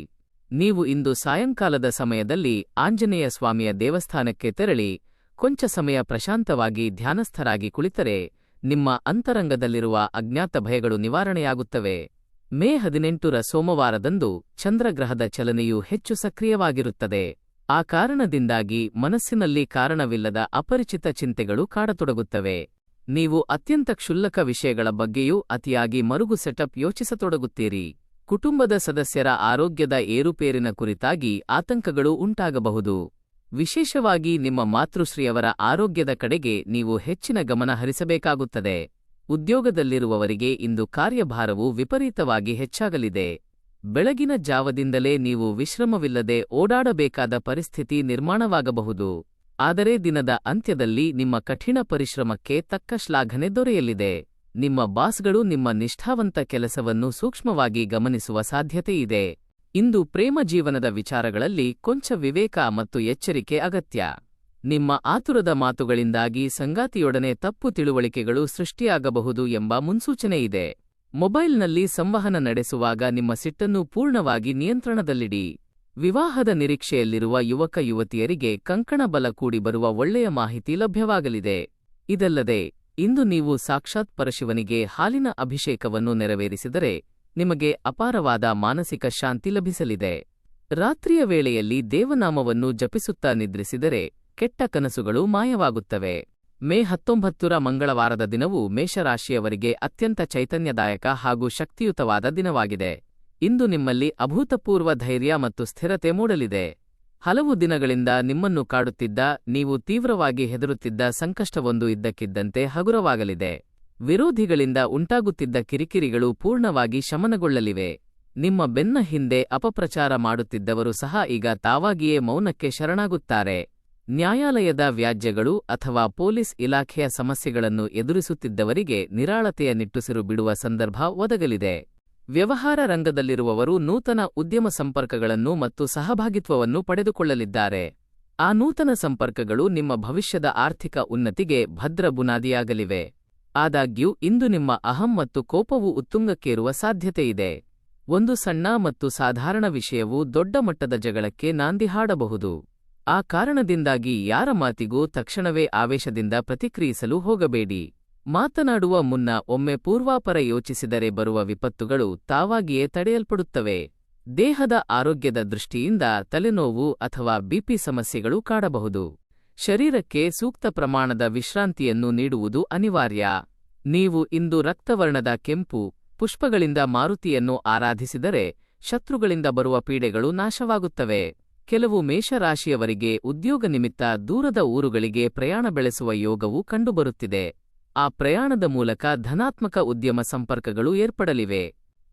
A: ನೀವು ಇಂದು ಸಾಯಂಕಾಲದ ಸಮಯದಲ್ಲಿ ಆಂಜನೇಯ ಸ್ವಾಮಿಯ ದೇವಸ್ಥಾನಕ್ಕೆ ತೆರಳಿ ಕೊಂಚ ಸಮಯ ಪ್ರಶಾಂತವಾಗಿ ಧ್ಯಾನಸ್ಥರಾಗಿ ಕುಳಿತರೆ ನಿಮ್ಮ ಅಂತರಂಗದಲ್ಲಿರುವ ಅಜ್ಞಾತ ಭಯಗಳು ನಿವಾರಣೆಯಾಗುತ್ತವೆ. ಮೇ 18ರ ಸೋಮವಾರದಂದು ಚಂದ್ರಗ್ರಹದ ಚಲನೆಯು ಹೆಚ್ಚು ಸಕ್ರಿಯವಾಗಿರುತ್ತದೆ. ಆ ಕಾರಣದಿಂದಾಗಿ ಮನಸ್ಸಿನಲ್ಲಿ ಕಾರಣವಿಲ್ಲದ ಅಪರಿಚಿತ ಚಿಂತೆಗಳು ಕಾಡತೊಡಗುತ್ತವೆ. ನೀವು ಅತ್ಯಂತ ಕ್ಷುಲ್ಲಕ ವಿಷಯಗಳ ಬಗ್ಗೆಯೂ ಅತಿಯಾಗಿ ಮರುಗು ಸೆಟಪ್ ಯೋಚಿಸತೊಡಗುತ್ತೀರಿ. ಕುಟುಂಬದ ಸದಸ್ಯರ ಆರೋಗ್ಯದ ಏರುಪೇರಿನ ಕುರಿತಾಗಿ ಆತಂಕಗಳು ಉಂಟಾಗಬಹುದು. ವಿಶೇಷವಾಗಿ ನಿಮ್ಮ ಮಾತೃಶ್ರೀಯವರ ಆರೋಗ್ಯದ ಕಡೆಗೆ ನೀವು ಹೆಚ್ಚಿನ ಗಮನ ಹರಿಸಬೇಕಾಗುತ್ತದೆ. ಉದ್ಯೋಗದಲ್ಲಿರುವವರಿಗೆ ಇಂದು ಕಾರ್ಯಭಾರವು ವಿಪರೀತವಾಗಿ ಹೆಚ್ಚಾಗಲಿದೆ. ಬೆಳಗಿನ ಜಾವದಿಂದಲೇ ನೀವು ವಿಶ್ರಮವಿಲ್ಲದೆ ಓಡಾಡಬೇಕಾದ ಪರಿಸ್ಥಿತಿ ನಿರ್ಮಾಣವಾಗಬಹುದು. ಆದರೆ ದಿನದ ಅಂತ್ಯದಲ್ಲಿ ನಿಮ್ಮ ಕಠಿಣ ಪರಿಶ್ರಮಕ್ಕೆ ತಕ್ಕ ಶ್ಲಾಘನೆ ದೊರೆಯಲಿದೆ. ನಿಮ್ಮ ಬಾಸ್ಗಳು ನಿಮ್ಮ ನಿಷ್ಠಾವಂತ ಕೆಲಸವನ್ನು ಸೂಕ್ಷ್ಮವಾಗಿ ಗಮನಿಸುವ ಸಾಧ್ಯತೆಯಿದೆ. ಇಂದು ಪ್ರೇಮ ಜೀವನದ ವಿಚಾರಗಳಲ್ಲಿ ಕೊಂಚ ವಿವೇಕ ಮತ್ತು ಎಚ್ಚರಿಕೆ ಅಗತ್ಯ. ನಿಮ್ಮ ಆತುರದ ಮಾತುಗಳಿಂದಾಗಿ ಸಂಗಾತಿಯೊಡನೆ ತಪ್ಪು ತಿಳುವಳಿಕೆಗಳು ಸೃಷ್ಟಿಯಾಗಬಹುದು ಎಂಬ ಮುನ್ಸೂಚನೆಯಿದೆ. ಮೊಬೈಲ್ನಲ್ಲಿ ಸಂವಹನ ನಡೆಸುವಾಗ ನಿಮ್ಮ ಸಿಟ್ಟನ್ನು ಪೂರ್ಣವಾಗಿ ನಿಯಂತ್ರಣದಲ್ಲಿಡಿ. ವಿವಾಹದ ನಿರೀಕ್ಷೆಯಲ್ಲಿರುವ ಯುವಕ ಯುವತಿಯರಿಗೆ ಕಂಕಣ ಬಲ ಕೂಡಿ ಬರುವ ಒಳ್ಳೆಯ ಮಾಹಿತಿ ಲಭ್ಯವಾಗಲಿದೆ. ಇದಲ್ಲದೆ ಇಂದು ನೀವು ಸಾಕ್ಷಾತ್ ಪರಶಿವನಿಗೆ ಹಾಲಿನ ಅಭಿಷೇಕವನ್ನು ನೆರವೇರಿಸಿದರೆ ನಿಮಗೆ ಅಪಾರವಾದ ಮಾನಸಿಕ ಶಾಂತಿ ಲಭಿಸಲಿದೆ. ರಾತ್ರಿಯ ವೇಳೆಯಲ್ಲಿ ದೇವನಾಮವನ್ನು ಜಪಿಸುತ್ತಾ ನಿದ್ರಿಸಿದರೆ ಕೆಟ್ಟ ಕನಸುಗಳು ಮಾಯವಾಗುತ್ತವೆ. ಮೇ 19ರ ಮಂಗಳವಾರದ ದಿನವು ಮೇಷರಾಶಿಯವರಿಗೆ ಅತ್ಯಂತ ಚೈತನ್ಯದಾಯಕ ಹಾಗೂ ಶಕ್ತಿಯುತವಾದ ದಿನವಾಗಿದೆ. ಇಂದು ನಿಮ್ಮಲ್ಲಿ ಅಭೂತಪೂರ್ವ ಧೈರ್ಯ ಮತ್ತು ಸ್ಥಿರತೆ ಮೂಡಲಿದೆ. ಹಲವು ದಿನಗಳಿಂದ ನಿಮ್ಮನ್ನು ಕಾಡುತ್ತಿದ್ದ, ನೀವು ತೀವ್ರವಾಗಿ ಹೆದರುತ್ತಿದ್ದ ಸಂಕಷ್ಟವೊಂದು ಇದ್ದಕ್ಕಿದ್ದಂತೆ ಹಗುರವಾಗಲಿದೆ. ವಿರೋಧಿಗಳಿಂದ ಉಂಟಾಗುತ್ತಿದ್ದ ಕಿರಿಕಿರಿಗಳು ಪೂರ್ಣವಾಗಿ ಶಮನಗೊಳ್ಳಲಿವೆ. ನಿಮ್ಮ ಬೆನ್ನ ಹಿಂದೆ ಅಪಪ್ರಚಾರ ಮಾಡುತ್ತಿದ್ದವರು ಸಹ ಈಗ ತಾವಾಗಿಯೇ ಮೌನಕ್ಕೆ ಶರಣಾಗುತ್ತಾರೆ. ನ್ಯಾಯಾಲಯದ ವ್ಯಾಜ್ಯಗಳು ಅಥವಾ ಪೊಲೀಸ್ ಇಲಾಖೆಯ ಸಮಸ್ಯೆಗಳನ್ನು ಎದುರಿಸುತ್ತಿದ್ದವರಿಗೆ ನಿರಾಳತೆಯ ನಿಟ್ಟುಸಿರು ಬಿಡುವ ಸಂದರ್ಭ ಒದಗಲಿದೆ. ವ್ಯವಹಾರ ರಂಗದಲ್ಲಿರುವವರು ನೂತನ ಉದ್ಯಮ ಸಂಪರ್ಕಗಳನ್ನು ಮತ್ತು ಸಹಭಾಗಿತ್ವವನ್ನು ಪಡೆದುಕೊಳ್ಳಲಿದ್ದಾರೆ. ಆ ನೂತನ ಸಂಪರ್ಕಗಳು ನಿಮ್ಮ ಭವಿಷ್ಯದ ಆರ್ಥಿಕ ಉನ್ನತಿಗೆ ಭದ್ರ ಬುನಾದಿಯಾಗಲಿವೆ. ಆದಾಗ್ಯೂ ಇಂದು ನಿಮ್ಮ ಅಹಂ ಮತ್ತು ಕೋಪವು ಉತ್ತುಂಗಕ್ಕೇರುವ ಸಾಧ್ಯತೆಯಿದೆ. ಒಂದು ಸಣ್ಣ ಮತ್ತು ಸಾಧಾರಣ ವಿಷಯವು ದೊಡ್ಡ ಮಟ್ಟದ ಜಗಳಕ್ಕೆ ನಾಂದಿ ಹಾಡಬಹುದು. ಆ ಕಾರಣದಿಂದಾಗಿ ಯಾರ ಮಾತಿಗೂ ತಕ್ಷಣವೇ ಆವೇಶದಿಂದ ಪ್ರತಿಕ್ರಿಯಿಸಲು ಹೋಗಬೇಡಿ. ಮಾತನಾಡುವ ಮುನ್ನ ಒಮ್ಮೆ ಪೂರ್ವಾಪರ ಯೋಚಿಸಿದರೆ ಬರುವ ವಿಪತ್ತುಗಳು ತಾವಾಗಿಯೇ ತಡೆಯಲ್ಪಡುತ್ತವೆ. ದೇಹದ ಆರೋಗ್ಯದ ದೃಷ್ಟಿಯಿಂದ ತಲೆನೋವು ಅಥವಾ ಬಿಪಿ ಸಮಸ್ಯೆಗಳು ಕಾಡಬಹುದು. ಶರೀರಕ್ಕೆ ಸೂಕ್ತ ಪ್ರಮಾಣದ ವಿಶ್ರಾಂತಿಯನ್ನು ನೀಡುವುದು ಅನಿವಾರ್ಯ. ನೀವು ಇಂದು ರಕ್ತವರ್ಣದ ಕೆಂಪು ಪುಷ್ಪಗಳಿಂದ ಮಾರುತಿಯನ್ನು ಆರಾಧಿಸಿದರೆ ಶತ್ರುಗಳಿಂದ ಬರುವ ಪೀಡೆಗಳು ನಾಶವಾಗುತ್ತವೆ. ಕೆಲವು ಮೇಷರಾಶಿಯವರಿಗೆ ಉದ್ಯೋಗ ನಿಮಿತ್ತ ದೂರದ ಊರುಗಳಿಗೆ ಪ್ರಯಾಣ ಬೆಳೆಸುವ ಯೋಗವು ಕಂಡುಬರುತ್ತಿದೆ. ಆ ಪ್ರಯಾಣದ ಮೂಲಕ ಧನಾತ್ಮಕ ಉದ್ಯಮ ಸಂಪರ್ಕಗಳು ಏರ್ಪಡಲಿವೆ.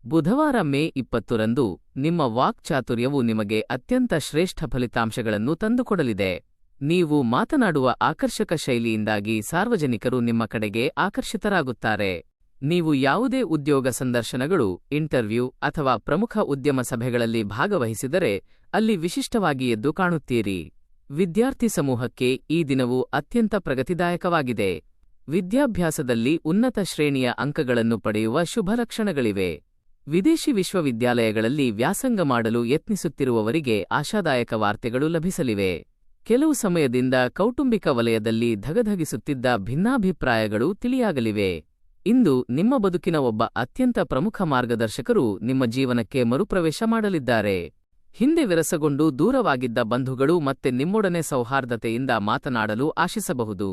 A: ಬುಧವಾರ ಮೇ 20ರಂದು ನಿಮ್ಮ ವಾಕ್ಚಾತುರ್ಯವು ನಿಮಗೆ ಅತ್ಯಂತ ಶ್ರೇಷ್ಠ ಫಲಿತಾಂಶಗಳನ್ನು ತಂದುಕೊಡಲಿದೆ. ನೀವು ಮಾತನಾಡುವ ಆಕರ್ಷಕ ಶೈಲಿಯಿಂದಾಗಿ ಸಾರ್ವಜನಿಕರು ನಿಮ್ಮ ಕಡೆಗೆ ಆಕರ್ಷಿತರಾಗುತ್ತಾರೆ. ನೀವು ಯಾವುದೇ ಉದ್ಯೋಗ ಸಂದರ್ಶನಗಳು, ಇಂಟರ್ವ್ಯೂ ಅಥವಾ ಪ್ರಮುಖ ಉದ್ಯಮ ಸಭೆಗಳಲ್ಲಿ ಭಾಗವಹಿಸಿದರೆ ಅಲ್ಲಿ ವಿಶಿಷ್ಟವಾಗಿ ಎದ್ದು ಕಾಣುತ್ತೀರಿ. ವಿದ್ಯಾರ್ಥಿ ಸಮೂಹಕ್ಕೆ ಈ ದಿನವು ಅತ್ಯಂತ ಪ್ರಗತಿದಾಯಕವಾಗಿದೆ. ವಿದ್ಯಾಭ್ಯಾಸದಲ್ಲಿ ಉನ್ನತ ಶ್ರೇಣಿಯ ಅಂಕಗಳನ್ನು ಪಡೆಯುವ ಶುಭಲಕ್ಷಣಗಳಿವೆ. ವಿದೇಶಿ ವಿಶ್ವವಿದ್ಯಾಲಯಗಳಲ್ಲಿ ವ್ಯಾಸಂಗ ಮಾಡಲು ಯತ್ನಿಸುತ್ತಿರುವವರಿಗೆ ಆಶಾದಾಯಕ ವಾರ್ತೆಗಳು ಲಭಿಸಲಿವೆ. ಕೆಲವು ಸಮಯದಿಂದ ಕೌಟುಂಬಿಕ ವಲಯದಲ್ಲಿ ಧಗಧಗಿಸುತ್ತಿದ್ದ ಭಿನ್ನಾಭಿಪ್ರಾಯಗಳು ತಿಳಿಯಾಗಲಿವೆ. ಇಂದು ನಿಮ್ಮ ಬದುಕಿನ ಒಬ್ಬ ಅತ್ಯಂತ ಪ್ರಮುಖ ಮಾರ್ಗದರ್ಶಕರು ನಿಮ್ಮ ಜೀವನಕ್ಕೆ ಮರುಪ್ರವೇಶ ಮಾಡಲಿದ್ದಾರೆ. ಹಿಂದೆ ವಿರಸಗೊಂಡು ದೂರವಾಗಿದ್ದ ಬಂಧುಗಳು ಮತ್ತೆ ನಿಮ್ಮೊಡನೆ ಸೌಹಾರ್ದತೆಯಿಂದ ಮಾತನಾಡಲು ಆಶಿಸಬಹುದು.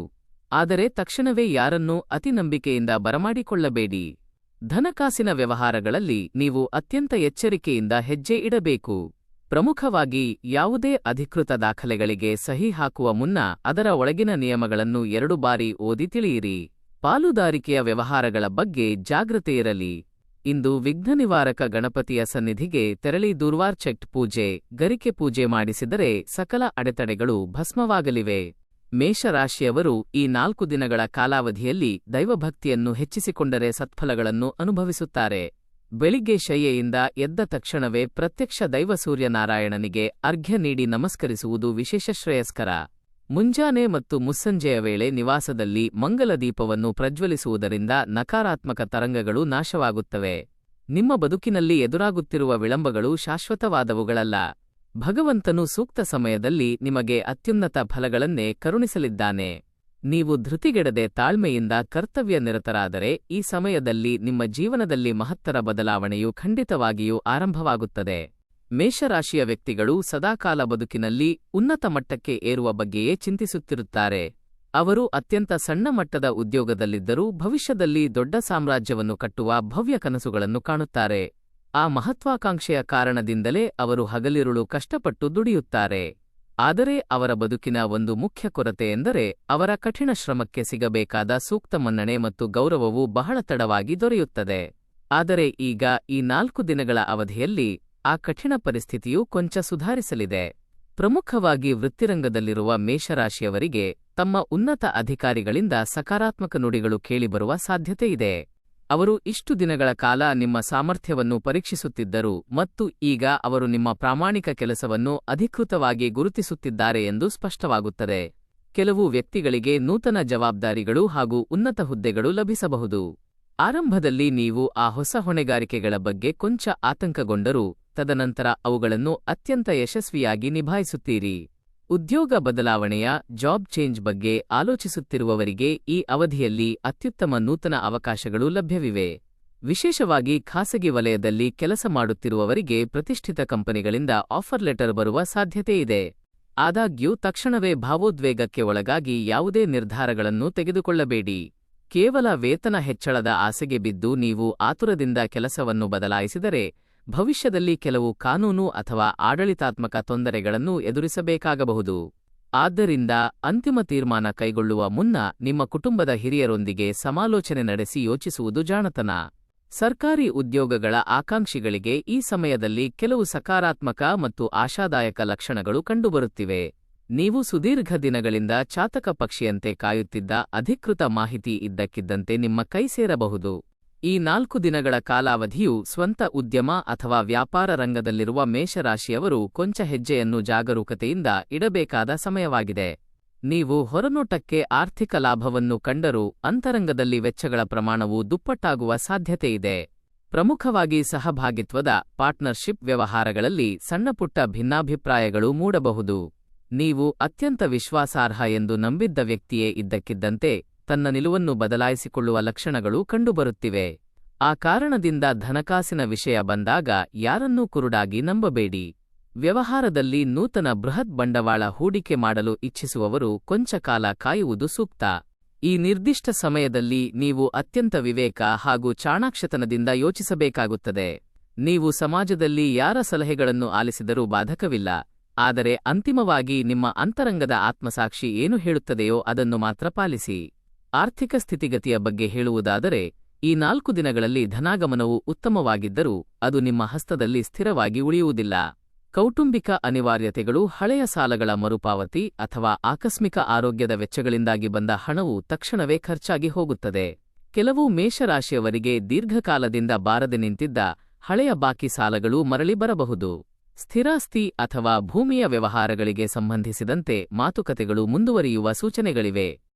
A: ಆದರೆ ತಕ್ಷಣವೇ ಯಾರನ್ನೂ ಅತಿ ನಂಬಿಕೆಯಿಂದ ಬರಮಾಡಿಕೊಳ್ಳಬೇಡಿ. ಧನಕಾಸಿನ ವ್ಯವಹಾರಗಳಲ್ಲಿ ನೀವು ಅತ್ಯಂತ ಎಚ್ಚರಿಕೆಯಿಂದ ಹೆಜ್ಜೆ ಇಡಬೇಕು. ಪ್ರಮುಖವಾಗಿ ಯಾವುದೇ ಅಧಿಕೃತ ದಾಖಲೆಗಳಿಗೆ ಸಹಿ ಹಾಕುವ ಮುನ್ನ ಅದರ ಒಳಗಿನ ನಿಯಮಗಳನ್ನು 2 ಬಾರಿ ಓದಿ ತಿಳಿಯಿರಿ. ಪಾಲುದಾರಿಕೆಯ ವ್ಯವಹಾರಗಳ ಬಗ್ಗೆ ಜಾಗೃತೆಯಿರಲಿ. ಇಂದು ವಿಘ್ನನಿವಾರಕ ಗಣಪತಿಯ ಸನ್ನಿಧಿಗೆ ತೆರಳಿ ದುರ್ವಾರ್ಚೆಕ್ಟ್ ಪೂಜೆ, ಗರಿಕೆ ಪೂಜೆ ಮಾಡಿಸಿದರೆ ಸಕಲ ಅಡೆತಡೆಗಳು ಭಸ್ಮವಾಗಲಿವೆ. ಮೇಷರಾಶಿಯವರು ಈ 4 ದಿನಗಳ ಕಾಲಾವಧಿಯಲ್ಲಿ ದೈವಭಕ್ತಿಯನ್ನು ಹೆಚ್ಚಿಸಿಕೊಂಡರೆ ಸತ್ಫಲಗಳನ್ನು ಅನುಭವಿಸುತ್ತಾರೆ. ಬೆಳಿಗ್ಗೆ ಶಯ್ಯೆಯಿಂದ ಎದ್ದ ತಕ್ಷಣವೇ ಪ್ರತ್ಯಕ್ಷ ದೈವ ಸೂರ್ಯನಾರಾಯಣನಿಗೆ ಅರ್ಘ್ಯ ನೀಡಿ ನಮಸ್ಕರಿಸುವುದು ವಿಶೇಷ ಶ್ರೇಯಸ್ಕರ. ಮುಂಜಾನೆ ಮತ್ತು ಮುಸ್ಸಂಜೆಯ ವೇಳೆ ನಿವಾಸದಲ್ಲಿ ಮಂಗಲ ದೀಪವನ್ನು ಪ್ರಜ್ವಲಿಸುವುದರಿಂದ ನಕಾರಾತ್ಮಕ ತರಂಗಗಳು ನಾಶವಾಗುತ್ತವೆ. ನಿಮ್ಮ ಬದುಕಿನಲ್ಲಿ ಎದುರಾಗುತ್ತಿರುವ ವಿಳಂಬಗಳು ಶಾಶ್ವತವಾದವುಗಳಲ್ಲ. ಭಗವಂತನು ಸೂಕ್ತ ಸಮಯದಲ್ಲಿ ನಿಮಗೆ ಅತ್ಯುನ್ನತ ಫಲಗಳನ್ನೇ ಕರುಣಿಸಲಿದ್ದಾನೆ. ನೀವು ಧೃತಿಗೆಡದೆ ತಾಳ್ಮೆಯಿಂದ ಕರ್ತವ್ಯ ನಿರತರಾದರೆ ಈ ಸಮಯದಲ್ಲಿ ನಿಮ್ಮ ಜೀವನದಲ್ಲಿ ಮಹತ್ತರ ಬದಲಾವಣೆಯು ಖಂಡಿತವಾಗಿಯೂ ಆರಂಭವಾಗುತ್ತದೆ. ಮೇಷರಾಶಿಯ ವ್ಯಕ್ತಿಗಳು ಸದಾಕಾಲ ಬದುಕಿನಲ್ಲಿ ಉನ್ನತ ಮಟ್ಟಕ್ಕೆ ಏರುವ ಬಗ್ಗೆಯೇ ಚಿಂತಿಸುತ್ತಿರುತ್ತಾರೆ. ಅವರು ಅತ್ಯಂತ ಸಣ್ಣ ಮಟ್ಟದ ಉದ್ಯೋಗದಲ್ಲಿದ್ದರೂ ಭವಿಷ್ಯದಲ್ಲಿ ದೊಡ್ಡ ಸಾಮ್ರಾಜ್ಯವನ್ನು ಕಟ್ಟುವ ಭವ್ಯ ಕನಸುಗಳನ್ನು ಕಾಣುತ್ತಾರೆ. ಆ ಮಹತ್ವಾಕಾಂಕ್ಷೆಯ ಕಾರಣದಿಂದಲೇ ಅವರು ಹಗಲಿರುಳು ಕಷ್ಟಪಟ್ಟು ದುಡಿಯುತ್ತಾರೆ. ಆದರೆ ಅವರ ಬದುಕಿನ ಒಂದು ಮುಖ್ಯ ಕೊರತೆ ಎಂದರೆ ಅವರ ಕಠಿಣ ಶ್ರಮಕ್ಕೆ ಸಿಗಬೇಕಾದ ಸೂಕ್ತ ಮನ್ನಣೆ ಮತ್ತು ಗೌರವವು ಬಹಳ ತಡವಾಗಿ ದೊರೆಯುತ್ತದೆ. ಆದರೆ ಈಗ ಈ 4 ದಿನಗಳ ಅವಧಿಯಲ್ಲಿ ಆ ಕಠಿಣ ಪರಿಸ್ಥಿತಿಯು ಕೊಂಚ ಸುಧಾರಿಸಲಿದೆ. ಪ್ರಮುಖವಾಗಿ ವೃತ್ತಿರಂಗದಲ್ಲಿರುವ ಮೇಷರಾಶಿಯವರಿಗೆ ತಮ್ಮ ಉನ್ನತ ಅಧಿಕಾರಿಗಳಿಂದ ಸಕಾರಾತ್ಮಕ ನುಡಿಗಳು ಕೇಳಿಬರುವ ಸಾಧ್ಯತೆಯಿದೆ. ಅವರು ಇಷ್ಟು ದಿನಗಳ ಕಾಲ ನಿಮ್ಮ ಸಾಮರ್ಥ್ಯವನ್ನು ಪರೀಕ್ಷಿಸುತ್ತಿದ್ದರು ಮತ್ತು ಈಗ ಅವರು ನಿಮ್ಮ ಪ್ರಾಮಾಣಿಕ ಕೆಲಸವನ್ನು ಅಧಿಕೃತವಾಗಿ ಗುರುತಿಸುತ್ತಿದ್ದಾರೆ ಎಂದು ಸ್ಪಷ್ಟವಾಗುತ್ತದೆ. ಕೆಲವು ವ್ಯಕ್ತಿಗಳಿಗೆ ನೂತನ ಜವಾಬ್ದಾರಿಗಳು ಹಾಗೂ ಉನ್ನತ ಹುದ್ದೆಗಳು ಲಭಿಸಬಹುದು. ಆರಂಭದಲ್ಲಿ ನೀವು ಆ ಹೊಸ ಹೊಣೆಗಾರಿಕೆಗಳ ಬಗ್ಗೆ ಕೊಂಚ ಆತಂಕಗೊಂಡರೂ ತದನಂತರ ಅವುಗಳನ್ನು ಅತ್ಯಂತ ಯಶಸ್ವಿಯಾಗಿ ನಿಭಾಯಿಸುತ್ತೀರಿ. ಉದ್ಯೋಗ ಬದಲಾವಣೆಯ ಜಾಬ್ ಚೇಂಜ್ ಬಗ್ಗೆ ಆಲೋಚಿಸುತ್ತಿರುವವರಿಗೆ ಈ ಅವಧಿಯಲ್ಲಿ ಅತ್ಯುತ್ತಮ ನೂತನ ಅವಕಾಶಗಳು ಲಭ್ಯವಿವೆ. ವಿಶೇಷವಾಗಿ ಖಾಸಗಿ ವಲಯದಲ್ಲಿ ಕೆಲಸ ಮಾಡುತ್ತಿರುವವರಿಗೆ ಪ್ರತಿಷ್ಠಿತ ಕಂಪನಿಗಳಿಂದ ಆಫರ್ ಲೆಟರ್ ಬರುವ ಸಾಧ್ಯತೆಯಿದೆ. ಆದಾಗ್ಯೂ ತಕ್ಷಣವೇ ಭಾವೋದ್ವೇಗಕ್ಕೆ ಒಳಗಾಗಿ ಯಾವುದೇ ನಿರ್ಧಾರಗಳನ್ನು ತೆಗೆದುಕೊಳ್ಳಬೇಡಿ. ಕೇವಲ ವೇತನ ಹೆಚ್ಚಳದ ಆಸೆಗೆ ಬಿದ್ದು ನೀವು ಆತುರದಿಂದ ಕೆಲಸವನ್ನು ಬದಲಾಯಿಸಿದರೆ ಭವಿಷ್ಯದಲ್ಲಿ ಕೆಲವು ಕಾನೂನು ಅಥವಾ ಆಡಳಿತಾತ್ಮಕ ತೊಂದರೆಗಳನ್ನು ಎದುರಿಸಬೇಕಾಗಬಹುದು. ಆದ್ದರಿಂದ ಅಂತಿಮ ತೀರ್ಮಾನ ಕೈಗೊಳ್ಳುವ ಮುನ್ನ ನಿಮ್ಮ ಕುಟುಂಬದ ಹಿರಿಯರೊಂದಿಗೆ ಸಮಾಲೋಚನೆ ನಡೆಸಿ ಯೋಚಿಸುವುದು ಜಾಣತನ. ಸರ್ಕಾರಿ ಉದ್ಯೋಗಗಳ ಆಕಾಂಕ್ಷಿಗಳಿಗೆ ಈ ಸಮಯದಲ್ಲಿ ಕೆಲವು ಸಕಾರಾತ್ಮಕ ಮತ್ತು ಆಶಾದಾಯಕ ಲಕ್ಷಣಗಳು ಕಂಡುಬರುತ್ತಿವೆ. ನೀವು ಸುದೀರ್ಘ ದಿನಗಳಿಂದ ಚಾತಕ ಪಕ್ಷಿಯಂತೆ ಕಾಯುತ್ತಿದ್ದ ಅಧಿಕೃತ ಮಾಹಿತಿ ಇದ್ದಕ್ಕಿದ್ದಂತೆ ನಿಮ್ಮ ಕೈ ಸೇರಬಹುದು. ಈ 4 ದಿನಗಳ ಕಾಲಾವಧಿಯು ಸ್ವಂತ ಉದ್ಯಮ ಅಥವಾ ವ್ಯಾಪಾರ ರಂಗದಲ್ಲಿರುವ ಮೇಷರಾಶಿಯವರು ಕೊಂಚ ಹೆಜ್ಜೆಯನ್ನು ಜಾಗರೂಕತೆಯಿಂದ ಇಡಬೇಕಾದ ಸಮಯವಾಗಿದೆ. ನೀವು ಹೊರನೋಟಕ್ಕೆ ಆರ್ಥಿಕ ಲಾಭವನ್ನು ಕಂಡರೂ ಅಂತರಂಗದಲ್ಲಿ ವೆಚ್ಚಗಳ ಪ್ರಮಾಣವು ದುಪ್ಪಟ್ಟಾಗುವ ಸಾಧ್ಯತೆಯಿದೆ. ಪ್ರಮುಖವಾಗಿ ಸಹಭಾಗಿತ್ವದ ಪಾರ್ಟ್ನರ್ಶಿಪ್ ವ್ಯವಹಾರಗಳಲ್ಲಿ ಸಣ್ಣಪುಟ್ಟ ಭಿನ್ನಾಭಿಪ್ರಾಯಗಳು ಮೂಡಬಹುದು. ನೀವು ಅತ್ಯಂತ ವಿಶ್ವಾಸಾರ್ಹ ಎಂದು ನಂಬಿದ್ದ ವ್ಯಕ್ತಿಯೇ ಇದ್ದಕ್ಕಿದ್ದಂತೆ ತನ್ನ ನಿಲುವನ್ನು ಬದಲಾಯಿಸಿಕೊಳ್ಳುವ ಲಕ್ಷಣಗಳು ಕಂಡುಬರುತ್ತಿವೆ. ಆ ಕಾರಣದಿಂದ ಹಣಕಾಸಿನ ವಿಷಯ ಬಂದಾಗ ಯಾರನ್ನೂ ಕುರುಡಾಗಿ ನಂಬಬೇಡಿ. ವ್ಯವಹಾರದಲ್ಲಿ ನೂತನ ಬೃಹತ್ ಬಂಡವಾಳ ಹೂಡಿಕೆ ಮಾಡಲು ಇಚ್ಛಿಸುವವರು ಕೊಂಚ ಕಾಲ ಕಾಯುವುದು ಸೂಕ್ತ. ಈ ನಿರ್ದಿಷ್ಟ ಸಮಯದಲ್ಲಿ ನೀವು ಅತ್ಯಂತ ವಿವೇಕ ಹಾಗೂ ಚಾಣಾಕ್ಷತನದಿಂದ ಯೋಚಿಸಬೇಕಾಗುತ್ತದೆ. ನೀವು ಸಮಾಜದಲ್ಲಿ ಯಾರ ಸಲಹೆಗಳನ್ನು ಆಲಿಸಿದರೂ ಬಾಧಕವಿಲ್ಲ, ಆದರೆ ಅಂತಿಮವಾಗಿ ನಿಮ್ಮ ಅಂತರಂಗದ ಆತ್ಮಸಾಕ್ಷಿ ಏನು ಹೇಳುತ್ತದೆಯೋ ಅದನ್ನು ಮಾತ್ರ ಪಾಲಿಸಿ. ಆರ್ಥಿಕ ಸ್ಥಿತಿಗತಿಯ ಬಗ್ಗೆ ಹೇಳುವುದಾದರೆ ಈ 4 ದಿನಗಳಲ್ಲಿ ಧನಾಗಮನವು ಉತ್ತಮವಾಗಿದ್ದರೂ ಅದು ನಿಮ್ಮ ಹಸ್ತದಲ್ಲಿ ಸ್ಥಿರವಾಗಿ ಉಳಿಯುವುದಿಲ್ಲ. ಕೌಟುಂಬಿಕ ಅನಿವಾರ್ಯತೆಗಳು, ಹಳೆಯ ಸಾಲಗಳ ಮರುಪಾವತಿ ಅಥವಾ ಆಕಸ್ಮಿಕ ಆರೋಗ್ಯದ ವೆಚ್ಚಗಳಿಂದಾಗಿ ಬಂದ ಹಣವು ತಕ್ಷಣವೇ ಖರ್ಚಾಗಿ ಹೋಗುತ್ತದೆ. ಕೆಲವು ಮೇಷರಾಶಿಯವರಿಗೆ ದೀರ್ಘಕಾಲದಿಂದ ಬಾರದೆ ನಿಂತಿದ್ದ ಹಳೆಯ ಬಾಕಿ ಸಾಲಗಳು ಮರಳಿ ಬರಬಹುದು. ಸ್ಥಿರಾಸ್ತಿ ಅಥವಾ ಭೂಮಿಯ ವ್ಯವಹಾರಗಳಿಗೆ ಸಂಬಂಧಿಸಿದಂತೆ ಮಾತುಕತೆಗಳು ಮುಂದುವರಿಯುವ ಸೂಚನೆಗಳಿವೆ.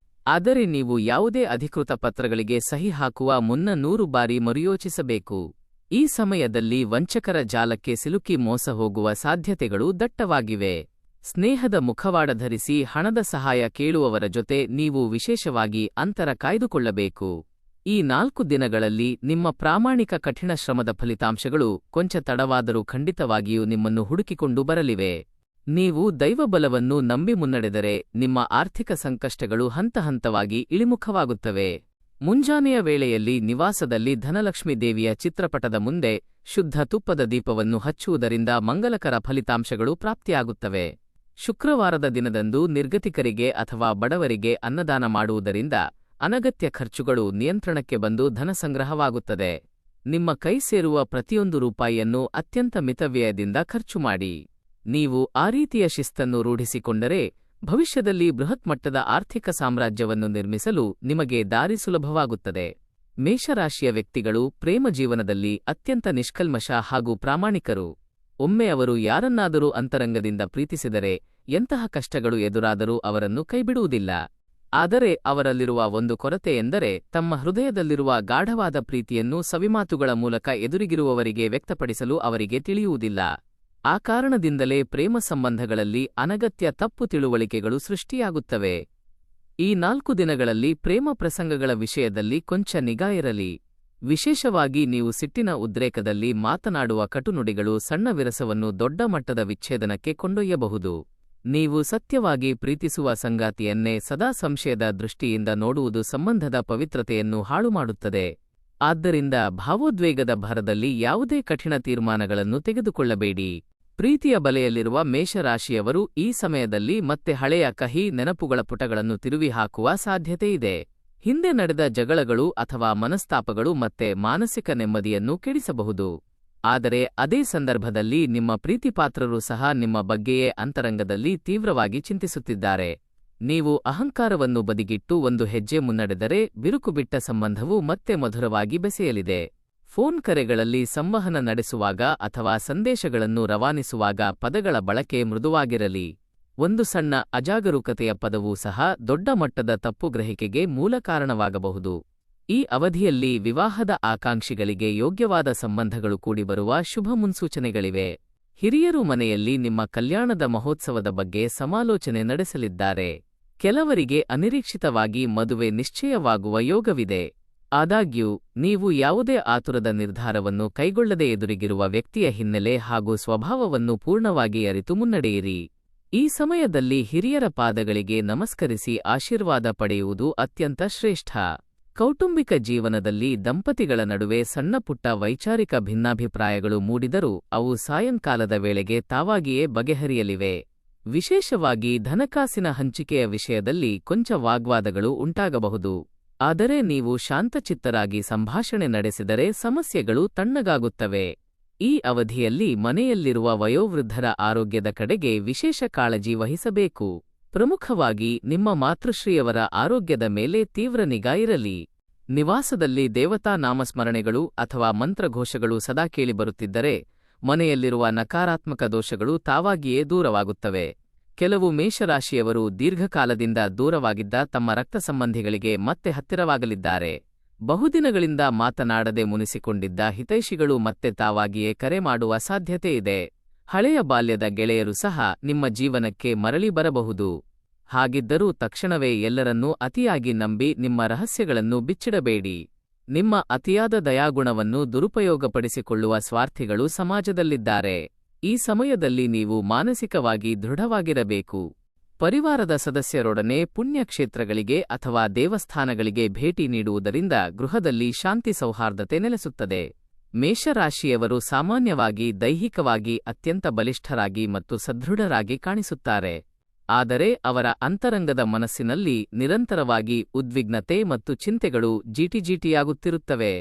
A: ಆದರೆ ನೀವು ಯಾವುದೇ ಅಧಿಕೃತ ಪತ್ರಗಳಿಗೆ ಸಹಿ ಹಾಕುವ ಮುನ್ನ 100 ಬಾರಿ ಮರುಯೋಚಿಸಬೇಕು. ಈ ಸಮಯದಲ್ಲಿ ವಂಚಕರ ಜಾಲಕ್ಕೆ ಸಿಲುಕಿ ಮೋಸ ಹೋಗುವ ಸಾಧ್ಯತೆಗಳು ದಟ್ಟವಾಗಿವೆ. ಸ್ನೇಹದ ಮುಖವಾಡ ಧರಿಸಿ ಹಣದ ಸಹಾಯ ಕೇಳುವವರ ಜೊತೆ ನೀವು ವಿಶೇಷವಾಗಿ ಅಂತರ ಕಾಯ್ದುಕೊಳ್ಳಬೇಕು. ಈ 4 ದಿನಗಳಲ್ಲಿ ನಿಮ್ಮ ಪ್ರಾಮಾಣಿಕ ಕಠಿಣ ಶ್ರಮದ ಫಲಿತಾಂಶಗಳು ಕೊಂಚ ತಡವಾದರೂ ಖಂಡಿತವಾಗಿಯೂ ನಿಮ್ಮನ್ನು ಹುಡುಕಿಕೊಂಡು ಬರಲಿವೆ. ನೀವು ದೈವಬಲವನ್ನು ನಂಬಿ ಮುನ್ನಡೆದರೆ ನಿಮ್ಮ ಆರ್ಥಿಕ ಸಂಕಷ್ಟಗಳು ಹಂತಹಂತವಾಗಿ ಇಳಿಮುಖವಾಗುತ್ತವೆ. ಮುಂಜಾನೆಯ ವೇಳೆಯಲ್ಲಿ ನಿವಾಸದಲ್ಲಿ ಧನಲಕ್ಷ್ಮೀ ದೇವಿಯ ಚಿತ್ರಪಟದ ಮುಂದೆ ಶುದ್ಧ ತುಪ್ಪದ ದೀಪವನ್ನು ಹಚ್ಚುವುದರಿಂದ ಮಂಗಲಕರ ಫಲಿತಾಂಶಗಳು ಪ್ರಾಪ್ತಿಯಾಗುತ್ತವೆ. ಶುಕ್ರವಾರದ ದಿನದಂದು ನಿರ್ಗತಿಕರಿಗೆ ಅಥವಾ ಬಡವರಿಗೆ ಅನ್ನದಾನ ಮಾಡುವುದರಿಂದ ಅನಗತ್ಯ ಖರ್ಚುಗಳು ನಿಯಂತ್ರಣಕ್ಕೆ ಬಂದು ಧನಸಂಗ್ರಹವಾಗುತ್ತದೆ. ನಿಮ್ಮ ಕೈ ಸೇರುವ ಪ್ರತಿಯೊಂದು ರೂಪಾಯಿಯನ್ನು ಅತ್ಯಂತ ಮಿತವ್ಯಯದಿಂದ ಖರ್ಚು ಮಾಡಿ. ನೀವು ಆ ರೀತಿಯ ಶಿಸ್ತನ್ನು ರೂಢಿಸಿಕೊಂಡರೆ ಭವಿಷ್ಯದಲ್ಲಿ ಬೃಹತ್ ಮಟ್ಟದ ಆರ್ಥಿಕ ಸಾಮ್ರಾಜ್ಯವನ್ನು ನಿರ್ಮಿಸಲು ನಿಮಗೆ ದಾರಿ ಸುಲಭವಾಗುತ್ತದೆ. ಮೇಷರಾಶಿಯ ವ್ಯಕ್ತಿಗಳು ಪ್ರೇಮ ಜೀವನದಲ್ಲಿ ಅತ್ಯಂತ ನಿಷ್ಕಲ್ಮಶ ಹಾಗೂ ಪ್ರಾಮಾಣಿಕರು. ಒಮ್ಮೆ ಅವರು ಯಾರನ್ನಾದರೂ ಅಂತರಂಗದಿಂದ ಪ್ರೀತಿಸಿದರೆ ಎಂತಹ ಕಷ್ಟಗಳು ಎದುರಾದರೂ ಅವರನ್ನು ಕೈಬಿಡುವುದಿಲ್ಲ. ಆದರೆ ಅವರಲ್ಲಿರುವ ಒಂದು ಕೊರತೆ ಎಂದರೆ ತಮ್ಮ ಹೃದಯದಲ್ಲಿರುವ ಗಾಢವಾದ ಪ್ರೀತಿಯನ್ನು ಸವಿಮಾತುಗಳ ಮೂಲಕ ಎದುರಿಗಿರುವವರಿಗೆ ವ್ಯಕ್ತಪಡಿಸಲು ಅವರಿಗೆ ತಿಳಿಯುವುದಿಲ್ಲ. ಆ ಕಾರಣದಿಂದಲೇ ಪ್ರೇಮ ಸಂಬಂಧಗಳಲ್ಲಿ ಅನಗತ್ಯ ತಪ್ಪು ತಿಳುವಳಿಕೆಗಳು ಸೃಷ್ಟಿಯಾಗುತ್ತವೆ. ಈ 4 ದಿನಗಳಲ್ಲಿ ಪ್ರೇಮ ಪ್ರಸಂಗಗಳ ವಿಷಯದಲ್ಲಿ ಕೊಂಚ ನಿಗಾ ಇರಲಿ. ವಿಶೇಷವಾಗಿ ನೀವು ಸಿಟ್ಟಿನ ಉದ್ರೇಕದಲ್ಲಿ ಮಾತನಾಡುವ ಕಟುನುಡಿಗಳು ಸಣ್ಣ ವಿರಸವನ್ನು ದೊಡ್ಡ ಮಟ್ಟದ ವಿಚ್ಛೇದನಕ್ಕೆ ಕೊಂಡೊಯ್ಯಬಹುದು. ನೀವು ಸತ್ಯವಾಗಿ ಪ್ರೀತಿಸುವ ಸಂಗಾತಿಯನ್ನೇ ಸದಾ ಸಂಶಯದ ದೃಷ್ಟಿಯಿಂದ ನೋಡುವುದು ಸಂಬಂಧದ ಪವಿತ್ರತೆಯನ್ನು ಹಾಳುಮಾಡುತ್ತದೆ. ಆದ್ದರಿಂದ ಭಾವೋದ್ವೇಗದ ಭರದಲ್ಲಿ ಯಾವುದೇ ಕಠಿಣ ತೀರ್ಮಾನಗಳನ್ನು ತೆಗೆದುಕೊಳ್ಳಬೇಡಿ. ಪ್ರೀತಿಯ ಬಲೆಯಲ್ಲಿರುವ ಮೇಷರಾಶಿಯವರು ಈ ಸಮಯದಲ್ಲಿ ಮತ್ತೆ ಹಳೆಯ ಕಹಿ ನೆನಪುಗಳ ಪುಟಗಳನ್ನು ತಿರುವಿ ಹಾಕುವ ಸಾಧ್ಯತೆಯಿದೆ. ಹಿಂದೆ ನಡೆದ ಜಗಳಗಳು ಅಥವಾ ಮನಸ್ತಾಪಗಳು ಮತ್ತೆ ಮಾನಸಿಕ ನೆಮ್ಮದಿಯನ್ನು ಕೆಡಿಸಬಹುದು. ಆದರೆ ಅದೇ ಸಂದರ್ಭದಲ್ಲಿ ನಿಮ್ಮ ಪ್ರೀತಿಪಾತ್ರರು ಸಹ ನಿಮ್ಮ ಬಗ್ಗೆಯೇ ಅಂತರಂಗದಲ್ಲಿ ತೀವ್ರವಾಗಿ ಚಿಂತಿಸುತ್ತಿದ್ದಾರೆ. ನೀವು ಅಹಂಕಾರವನ್ನು ಬದಿಗಿಟ್ಟು ಒಂದು ಹೆಜ್ಜೆ ಮುನ್ನಡೆದರೆ ಬಿರುಕುಬಿಟ್ಟ ಸಂಬಂಧವು ಮತ್ತೆ ಮಧುರವಾಗಿ ಬೆಸೆಯಲಿದೆ. ಫೋನ್ ಕರೆಗಳಲ್ಲಿ ಸಂವಹನ ನಡೆಸುವಾಗ ಅಥವಾ ಸಂದೇಶಗಳನ್ನು ರವಾನಿಸುವಾಗ ಪದಗಳ ಬಳಕೆ ಮೃದುವಾಗಿರಲಿ. ಒಂದು ಸಣ್ಣ ಅಜಾಗರೂಕತೆಯ ಪದವೂ ಸಹ ದೊಡ್ಡ ಮಟ್ಟದ ತಪ್ಪುಗ್ರಹಿಕೆಗೆ ಮೂಲ ಕಾರಣವಾಗಬಹುದು. ಈ ಅವಧಿಯಲ್ಲಿ ವಿವಾಹದ ಆಕಾಂಕ್ಷಿಗಳಿಗೆ ಯೋಗ್ಯವಾದ ಸಂಬಂಧಗಳು ಕೂಡಿಬರುವ ಶುಭ ಮುನ್ಸೂಚನೆಗಳಿವೆ. ಹಿರಿಯರು ಮನೆಯಲ್ಲಿ ನಿಮ್ಮ ಕಲ್ಯಾಣದ ಮಹೋತ್ಸವದ ಬಗ್ಗೆ ಸಮಾಲೋಚನೆ ನಡೆಸಲಿದ್ದಾರೆ. ಕೆಲವರಿಗೆ ಅನಿರೀಕ್ಷಿತವಾಗಿ ಮದುವೆ ನಿಶ್ಚಯವಾಗುವ ಯೋಗವಿದೆ. ಆದಾಗ್ಯೂ ನೀವು ಯಾವುದೇ ಆತುರದ ನಿರ್ಧಾರವನ್ನು ಕೈಗೊಳ್ಳದೆ ಎದುರಿಗಿರುವ ವ್ಯಕ್ತಿಯ ಹಿನ್ನೆಲೆ ಹಾಗೂ ಸ್ವಭಾವವನ್ನು ಪೂರ್ಣವಾಗಿ ಅರಿತು ಮುನ್ನಡೆಯಿರಿ. ಈ ಸಮಯದಲ್ಲಿ ಹಿರಿಯರ ಪಾದಗಳಿಗೆ ನಮಸ್ಕರಿಸಿ ಆಶೀರ್ವಾದ ಪಡೆಯುವುದು ಅತ್ಯಂತ ಶ್ರೇಷ್ಠ. ಕೌಟುಂಬಿಕ ಜೀವನದಲ್ಲಿ ದಂಪತಿಗಳ ನಡುವೆ ಸಣ್ಣಪುಟ್ಟ ವೈಚಾರಿಕ ಭಿನ್ನಾಭಿಪ್ರಾಯಗಳು ಮೂಡಿದರೂ ಅವು ಸಾಯಂಕಾಲದ ವೇಳೆಗೆ ತಾವಾಗಿಯೇ ಬಗೆಹರಿಯಲಿವೆ. ವಿಶೇಷವಾಗಿ ಧನಕಾಸಿನ ಹಂಚಿಕೆಯ ವಿಷಯದಲ್ಲಿ ಕೊಂಚ ವಾಗ್ವಾದಗಳು ಉಂಟಾಗಬಹುದು. ಆದರೆ ನೀವು ಶಾಂತಚಿತ್ತರಾಗಿ ಸಂಭಾಷಣೆ ನಡೆಸಿದರೆ ಸಮಸ್ಯೆಗಳು ತಣ್ಣಗಾಗುತ್ತವೆ. ಈ ಅವಧಿಯಲ್ಲಿ ಮನೆಯಲ್ಲಿರುವ ವಯೋವೃದ್ಧರ ಆರೋಗ್ಯದ ಕಡೆಗೆ ವಿಶೇಷ ಕಾಳಜಿ ವಹಿಸಬೇಕು. ಪ್ರಮುಖವಾಗಿ ನಿಮ್ಮ ಮಾತೃಶ್ರೀಯವರ ಆರೋಗ್ಯದ ಮೇಲೆ ತೀವ್ರ ನಿಗಾ ಇರಲಿ. ನಿವಾಸದಲ್ಲಿ ದೇವತಾ ನಾಮಸ್ಮರಣೆಗಳು ಅಥವಾ ಮಂತ್ರಘೋಷಗಳು ಸದಾ ಕೇಳಿಬರುತ್ತಿದ್ದರೆ ಮನೆಯಲ್ಲಿರುವ ನಕಾರಾತ್ಮಕ ದೋಷಗಳು ತಾವಾಗಿಯೇ ದೂರವಾಗುತ್ತವೆ. ಕೆಲವು ಮೇಷರಾಶಿಯವರು ದೀರ್ಘಕಾಲದಿಂದ ದೂರವಾಗಿದ್ದ ತಮ್ಮ ರಕ್ತ ಸಂಬಂಧಿಗಳಿಗೆ ಮತ್ತೆ ಹತ್ತಿರವಾಗಲಿದ್ದಾರೆ. ಬಹುದಿನಗಳಿಂದ ಮಾತನಾಡದೆ ಮುನಿಸಿಕೊಂಡಿದ್ದ ಹಿತೈಷಿಗಳು ಮತ್ತೆ ತಾವಾಗಿಯೇ ಕರೆ ಮಾಡುವ ಸಾಧ್ಯತೆಯಿದೆ. ಹಳೆಯ ಬಾಲ್ಯದ ಗೆಳೆಯರು ಸಹ ನಿಮ್ಮ ಜೀವನಕ್ಕೆ ಮರಳಿ ಬರಬಹುದು. ಹಾಗಿದ್ದರೂ ತಕ್ಷಣವೇ ಎಲ್ಲರನ್ನೂ ಅತಿಯಾಗಿ ನಂಬಿ ನಿಮ್ಮ ರಹಸ್ಯಗಳನ್ನು ಬಿಚ್ಚಿಡಬೇಡಿ. ನಿಮ್ಮ ಅತಿಯಾದ ದಯಾಗುಣವನ್ನು ದುರುಪಯೋಗಪಡಿಸಿಕೊಳ್ಳುವ ಸ್ವಾರ್ಥಿಗಳು ಸಮಾಜದಲ್ಲಿದ್ದಾರೆ. ಈ ಸಮಯದಲ್ಲಿ ನೀವು ಮಾನಸಿಕವಾಗಿ ದೃಢವಾಗಿರಬೇಕು. ಪರಿವಾರದ ಸದಸ್ಯರೊಡನೆ ಪುಣ್ಯಕ್ಷೇತ್ರಗಳಿಗೆ ಅಥವಾ ದೇವಸ್ಥಾನಗಳಿಗೆ ಭೇಟಿ ನೀಡುವುದರಿಂದ ಗೃಹದಲ್ಲಿ ಶಾಂತಿ ಸೌಹಾರ್ದತೆ ನೆಲೆಸುತ್ತದೆ. ಮೇಷರಾಶಿಯವರು ಸಾಮಾನ್ಯವಾಗಿ ದೈಹಿಕವಾಗಿ ಅತ್ಯಂತ ಬಲಿಷ್ಠರಾಗಿ ಮತ್ತು ಸದೃಢರಾಗಿ ಕಾಣಿಸುತ್ತಾರೆ. ಆದರೆ ಅವರ ಅಂತರಂಗದ ಮನಸ್ಸಿನಲ್ಲಿ ನಿರಂತರವಾಗಿ ಉದ್ವಿಗ್ನತೆ ಮತ್ತು ಚಿಂತೆಗಳು ಜಿಟಿಜಿಟಿಯಾಗುತ್ತಿರುತ್ತವೆ.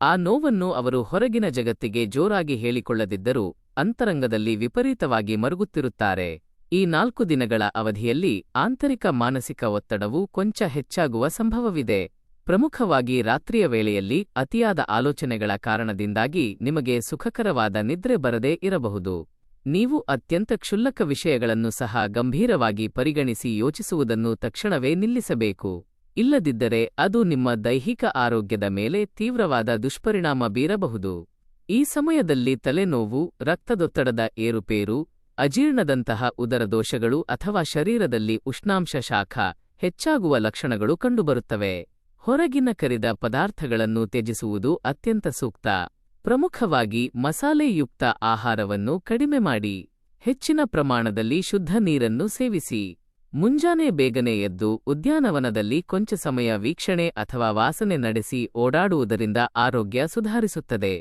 A: ಆ ನೋವನ್ನು ಅವರು ಹೊರಗಿನ ಜಗತ್ತಿಗೆ ಜೋರಾಗಿ ಹೇಳಿಕೊಳ್ಳದಿದ್ದರೂ ಅಂತರಂಗದಲ್ಲಿ ವಿಪರೀತವಾಗಿ ಮರುಗುತ್ತಿರುತ್ತಾರೆ. ಈ 4 ದಿನಗಳ ಅವಧಿಯಲ್ಲಿ ಆಂತರಿಕ ಮಾನಸಿಕ ಒತ್ತಡವು ಕೊಂಚ ಹೆಚ್ಚಾಗುವ ಸಂಭವವಿದೆ. ಪ್ರಮುಖವಾಗಿ ರಾತ್ರಿಯ ವೇಳೆಯಲ್ಲಿ ಅತಿಯಾದ ಆಲೋಚನೆಗಳ ಕಾರಣದಿಂದಾಗಿ ನಿಮಗೆ ಸುಖಕರವಾದ ನಿದ್ರೆ ಬರದೇ ಇರಬಹುದು. ನೀವು ಅತ್ಯಂತ ಕ್ಷುಲ್ಲಕ ವಿಷಯಗಳನ್ನು ಸಹ ಗಂಭೀರವಾಗಿ ಪರಿಗಣಿಸಿ ಯೋಚಿಸುವುದನ್ನು ತಕ್ಷಣವೇ ನಿಲ್ಲಿಸಬೇಕು. ಇಲ್ಲದಿದ್ದರೆ ಅದು ನಿಮ್ಮ ದೈಹಿಕ ಆರೋಗ್ಯದ ಮೇಲೆ ತೀವ್ರವಾದ ದುಷ್ಪರಿಣಾಮ ಬೀರಬಹುದು. ಈ ಸಮಯದಲ್ಲಿ ತಲೆನೋವು, ರಕ್ತದೊತ್ತಡದ ಏರುಪೇರು, ಅಜೀರ್ಣದಂತಹ ಉದರದೋಷಗಳು ಅಥವಾ ಶರೀರದಲ್ಲಿ ಉಷ್ಣಾಂಶ ಶಾಖ ಹೆಚ್ಚಾಗುವ ಲಕ್ಷಣಗಳು ಕಂಡುಬರುತ್ತವೆ. ಹೊರಗಿನ ಕರಿದ ಪದಾರ್ಥಗಳನ್ನು ತ್ಯಜಿಸುವುದು ಅತ್ಯಂತ ಸೂಕ್ತ. ಪ್ರಮುಖವಾಗಿ ಮಸಾಲೆಯುಕ್ತ ಆಹಾರವನ್ನು ಕಡಿಮೆ ಮಾಡಿ. ಹೆಚ್ಚಿನ ಪ್ರಮಾಣದಲ್ಲಿ ಶುದ್ಧ ನೀರನ್ನು ಸೇವಿಸಿ. ಮುಂಜಾನೆ ಬೇಗನೆ ಎದ್ದು ಉದ್ಯಾನವನದಲ್ಲಿ ಕೊಂಚ ಸಮಯ ವೀಕ್ಷಣೆ ಅಥವಾ ವಾಸನೆ ನಡೆಸಿ ಓಡಾಡುವುದರಿಂದ ಆರೋಗ್ಯ ಸುಧಾರಿಸುತ್ತದೆ.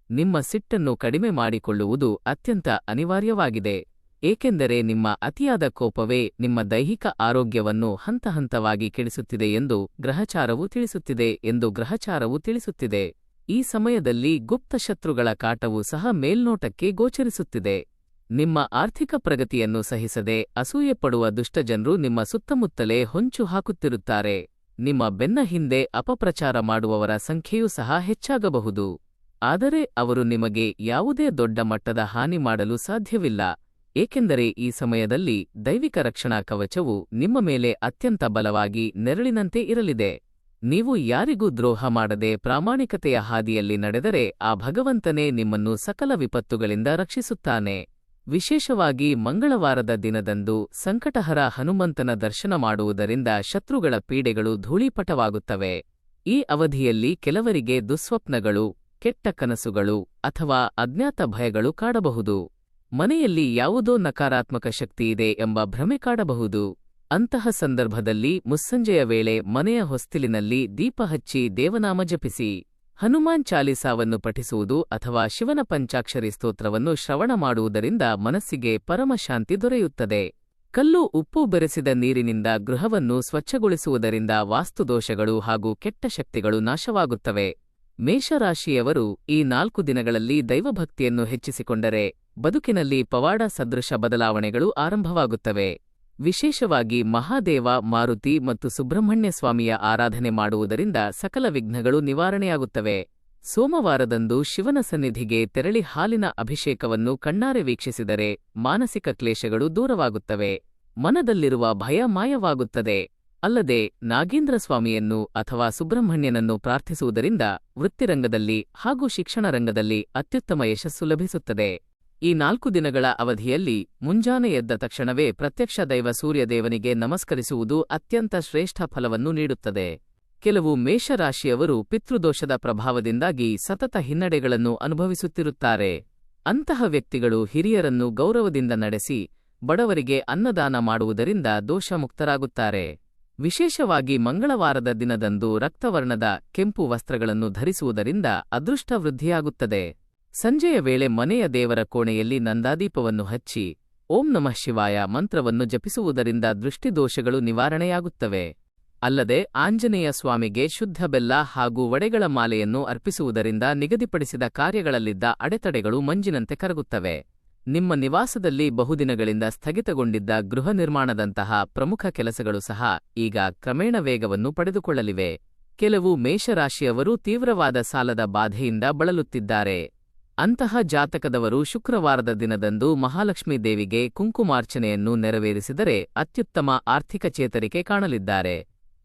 A: ನಿಮ್ಮ ಸಿಟ್ಟನ್ನು ಕಡಿಮೆ ಮಾಡಿಕೊಳ್ಳುವುದು ಅತ್ಯಂತ ಅನಿವಾರ್ಯವಾಗಿದೆ. ಏಕೆಂದರೆ ನಿಮ್ಮ ಅತಿಯಾದ ಕೋಪವೇ ನಿಮ್ಮ ದೈಹಿಕ ಆರೋಗ್ಯವನ್ನು ಹಂತಹಂತವಾಗಿ ಕೆಡಿಸುತ್ತಿದೆ ಎಂದು ಗ್ರಹಚಾರವು ತಿಳಿಸುತ್ತಿದೆ. ಈ ಸಮಯದಲ್ಲಿ ಗುಪ್ತ ಶತ್ರುಗಳ ಕಾಟವೂ ಸಹ ಮೇಲ್ನೋಟಕ್ಕೆ ಗೋಚರಿಸುತ್ತಿದೆ. ನಿಮ್ಮ ಆರ್ಥಿಕ ಪ್ರಗತಿಯನ್ನು ಸಹಿಸದೆ ಅಸೂಯೆಪಡುವ ದುಷ್ಟಜನರು ನಿಮ್ಮ ಸುತ್ತಮುತ್ತಲೇ ಹೊಂಚು ಹಾಕುತ್ತಿರುತ್ತಾರೆ. ನಿಮ್ಮ ಬೆನ್ನ ಹಿಂದೆ ಅಪಪ್ರಚಾರ ಮಾಡುವವರ ಸಂಖ್ಯೆಯೂ ಸಹ ಹೆಚ್ಚಾಗಬಹುದು. ಆದರೆ ಅವರು ನಿಮಗೆ ಯಾವುದೇ ದೊಡ್ಡ ಮಟ್ಟದ ಹಾನಿ ಮಾಡಲು ಸಾಧ್ಯವಿಲ್ಲ. ಏಕೆಂದರೆ ಈ ಸಮಯದಲ್ಲಿ ದೈವಿಕ ರಕ್ಷಣಾ ಕವಚವು ನಿಮ್ಮ ಮೇಲೆ ಅತ್ಯಂತ ಬಲವಾಗಿ ನೆರಳಿನಂತೆ ಇರಲಿದೆ. ನೀವು ಯಾರಿಗೂ ದ್ರೋಹ ಮಾಡದೆ ಪ್ರಾಮಾಣಿಕತೆಯ ಹಾದಿಯಲ್ಲಿ ನಡೆದರೆ ಆ ಭಗವಂತನೇ ನಿಮ್ಮನ್ನು ಸಕಲ ವಿಪತ್ತುಗಳಿಂದ ರಕ್ಷಿಸುತ್ತಾನೆ. ವಿಶೇಷವಾಗಿ ಮಂಗಳವಾರದ ದಿನದಂದು ಸಂಕಟಹರ ಹನುಮಂತನ ದರ್ಶನ ಮಾಡುವುದರಿಂದ ಶತ್ರುಗಳ ಪೀಡೆಗಳು ಧೂಳೀಪಟವಾಗುತ್ತವೆ. ಈ ಅವಧಿಯಲ್ಲಿ ಕೆಲವರಿಗೆ ದುಸ್ವಪ್ನಗಳು, ಕೆಟ್ಟ ಕನಸುಗಳು ಅಥವಾ ಅಜ್ಞಾತ ಭಯಗಳು ಕಾಡಬಹುದು. ಮನೆಯಲ್ಲಿ ಯಾವುದೋ ನಕಾರಾತ್ಮಕ ಶಕ್ತಿಯಿದೆ ಎಂಬ ಭ್ರಮೆ ಕಾಡಬಹುದು. ಅಂತಹ ಸಂದರ್ಭದಲ್ಲಿ ಮುಸ್ಸಂಜೆಯ ವೇಳೆ ಮನೆಯ ಹೊಸ್ತಿಲಿನಲ್ಲಿ ದೀಪ ಹಚ್ಚಿ ದೇವನಾಮ ಜಪಿಸಿ. ಹನುಮಾನ್ ಚಾಲೀಸಾವನ್ನು ಪಠಿಸುವುದು ಅಥವಾ ಶಿವನ ಪಂಚಾಕ್ಷರಿ ಸ್ತೋತ್ರವನ್ನು ಶ್ರವಣ ಮಾಡುವುದರಿಂದ ಮನಸ್ಸಿಗೆ ಪರಮಶಾಂತಿ ದೊರೆಯುತ್ತದೆ. ಕಲ್ಲು ಉಪ್ಪು ಬೆರೆಸಿದ ನೀರಿನಿಂದ ಗೃಹವನ್ನು ಸ್ವಚ್ಛಗೊಳಿಸುವುದರಿಂದ ವಾಸ್ತುದೋಷಗಳು ಹಾಗೂ ಕೆಟ್ಟ ಶಕ್ತಿಗಳು ನಾಶವಾಗುತ್ತವೆ. ಮೇಷರಾಶಿಯವರು ಈ 4 ದಿನಗಳಲ್ಲಿ ದೈವಭಕ್ತಿಯನ್ನು ಹೆಚ್ಚಿಸಿಕೊಂಡರೆ ಬದುಕಿನಲ್ಲಿ ಪವಾಡ ಸದೃಶ ಬದಲಾವಣೆಗಳು ಆರಂಭವಾಗುತ್ತವೆ. ವಿಶೇಷವಾಗಿ ಮಹಾದೇವ, ಮಾರುತಿ ಮತ್ತು ಸುಬ್ರಹ್ಮಣ್ಯ ಸ್ವಾಮಿಯ ಆರಾಧನೆ ಮಾಡುವುದರಿಂದ ಸಕಲ ವಿಘ್ನಗಳು ನಿವಾರಣೆಯಾಗುತ್ತವೆ. ಸೋಮವಾರದಂದು ಶಿವನ ಸನ್ನಿಧಿಗೆ ತೆರಳಿ ಹಾಲಿನ ಅಭಿಷೇಕವನ್ನು ಕಣ್ಣಾರೆ ವೀಕ್ಷಿಸಿದರೆ ಮಾನಸಿಕ ಕ್ಲೇಶಗಳು ದೂರವಾಗುತ್ತವೆ. ಮನದಲ್ಲಿರುವ ಭಯ ಮಾಯವಾಗುತ್ತದೆ. ಅಲ್ಲದೆ ನಾಗೇಂದ್ರ ಸ್ವಾಮಿಯನ್ನು ಅಥವಾ ಸುಬ್ರಹ್ಮಣ್ಯನನ್ನು ಪ್ರಾರ್ಥಿಸುವುದರಿಂದ ವೃತ್ತಿರಂಗದಲ್ಲಿ ಹಾಗೂ ಶಿಕ್ಷಣ ರಂಗದಲ್ಲಿ ಅತ್ಯುತ್ತಮ ಯಶಸ್ಸು ಲಭಿಸುತ್ತದೆ. ಈ 4 ದಿನಗಳ ಅವಧಿಯಲ್ಲಿ ಮುಂಜಾನೆ ಎದ್ದ ತಕ್ಷಣವೇ ಪ್ರತ್ಯಕ್ಷ ದೈವ ಸೂರ್ಯದೇವನಿಗೆ ನಮಸ್ಕರಿಸುವುದು ಅತ್ಯಂತ ಶ್ರೇಷ್ಠ ಫಲವನ್ನು ನೀಡುತ್ತದೆ. ಕೆಲವು ಮೇಷರಾಶಿಯವರು ಪಿತೃದೋಷದ ಪ್ರಭಾವದಿಂದಾಗಿ ಸತತ ಹಿನ್ನಡೆಗಳನ್ನು ಅನುಭವಿಸುತ್ತಿರುತ್ತಾರೆ. ಅಂತಹ ವ್ಯಕ್ತಿಗಳು ಹಿರಿಯರನ್ನು ಗೌರವದಿಂದ ನಡೆಸಿ ಬಡವರಿಗೆ ಅನ್ನದಾನ ಮಾಡುವುದರಿಂದ ದೋಷಮುಕ್ತರಾಗುತ್ತಾರೆ. ವಿಶೇಷವಾಗಿ ಮಂಗಳವಾರದ ದಿನದಂದು ರಕ್ತವರ್ಣದ ಕೆಂಪು ವಸ್ತ್ರಗಳನ್ನು ಧರಿಸುವುದರಿಂದ ಅದೃಷ್ಟ ವೃದ್ಧಿಯಾಗುತ್ತದೆ. ಸಂಜೆಯ ವೇಳೆ ಮನೆಯ ದೇವರ ಕೋಣೆಯಲ್ಲಿ ನಂದಾದೀಪವನ್ನು ಹಚ್ಚಿ ಓಂ ನಮಃ ಶಿವಾಯ ಮಂತ್ರವನ್ನು ಜಪಿಸುವುದರಿಂದ ದೃಷ್ಟಿದೋಷಗಳು ನಿವಾರಣೆಯಾಗುತ್ತವೆ. ಅಲ್ಲದೆ ಆಂಜನೇಯ ಸ್ವಾಮಿಗೆ ಶುದ್ಧ ಬೆಲ್ಲ ಹಾಗೂ ವಡೆಗಳ ಮಾಲೆಯನ್ನು ಅರ್ಪಿಸುವುದರಿಂದ ನಿಗದಿಪಡಿಸಿದ ಕಾರ್ಯಗಳಲ್ಲಿದ್ದ ಅಡೆತಡೆಗಳು ಮಂಜಿನಂತೆ ಕರಗುತ್ತವೆ. ನಿಮ್ಮ ನಿವಾಸದಲ್ಲಿ ಬಹುದಿನಗಳಿಂದ ಸ್ಥಗಿತಗೊಂಡಿದ್ದ ಗೃಹ ನಿರ್ಮಾಣದಂತಹ ಪ್ರಮುಖ ಕೆಲಸಗಳು ಸಹ ಈಗ ಕ್ರಮೇಣ ವೇಗವನ್ನು ಪಡೆದುಕೊಳ್ಳಲಿವೆ. ಕೆಲವು ಮೇಷರಾಶಿಯವರು ತೀವ್ರವಾದ ಸಾಲದ ಬಾಧೆಯಿಂದ ಬಳಲುತ್ತಿದ್ದಾರೆ. ಅಂತಹ ಜಾತಕದವರು ಶುಕ್ರವಾರದ ದಿನದಂದು ಮಹಾಲಕ್ಷ್ಮೀ ದೇವಿಗೆ ಕುಂಕುಮಾರ್ಚನೆಯನ್ನು ನೆರವೇರಿಸಿದರೆ ಅತ್ಯುತ್ತಮ ಆರ್ಥಿಕ ಚೇತರಿಕೆ ಕಾಣಲಿದ್ದಾರೆ.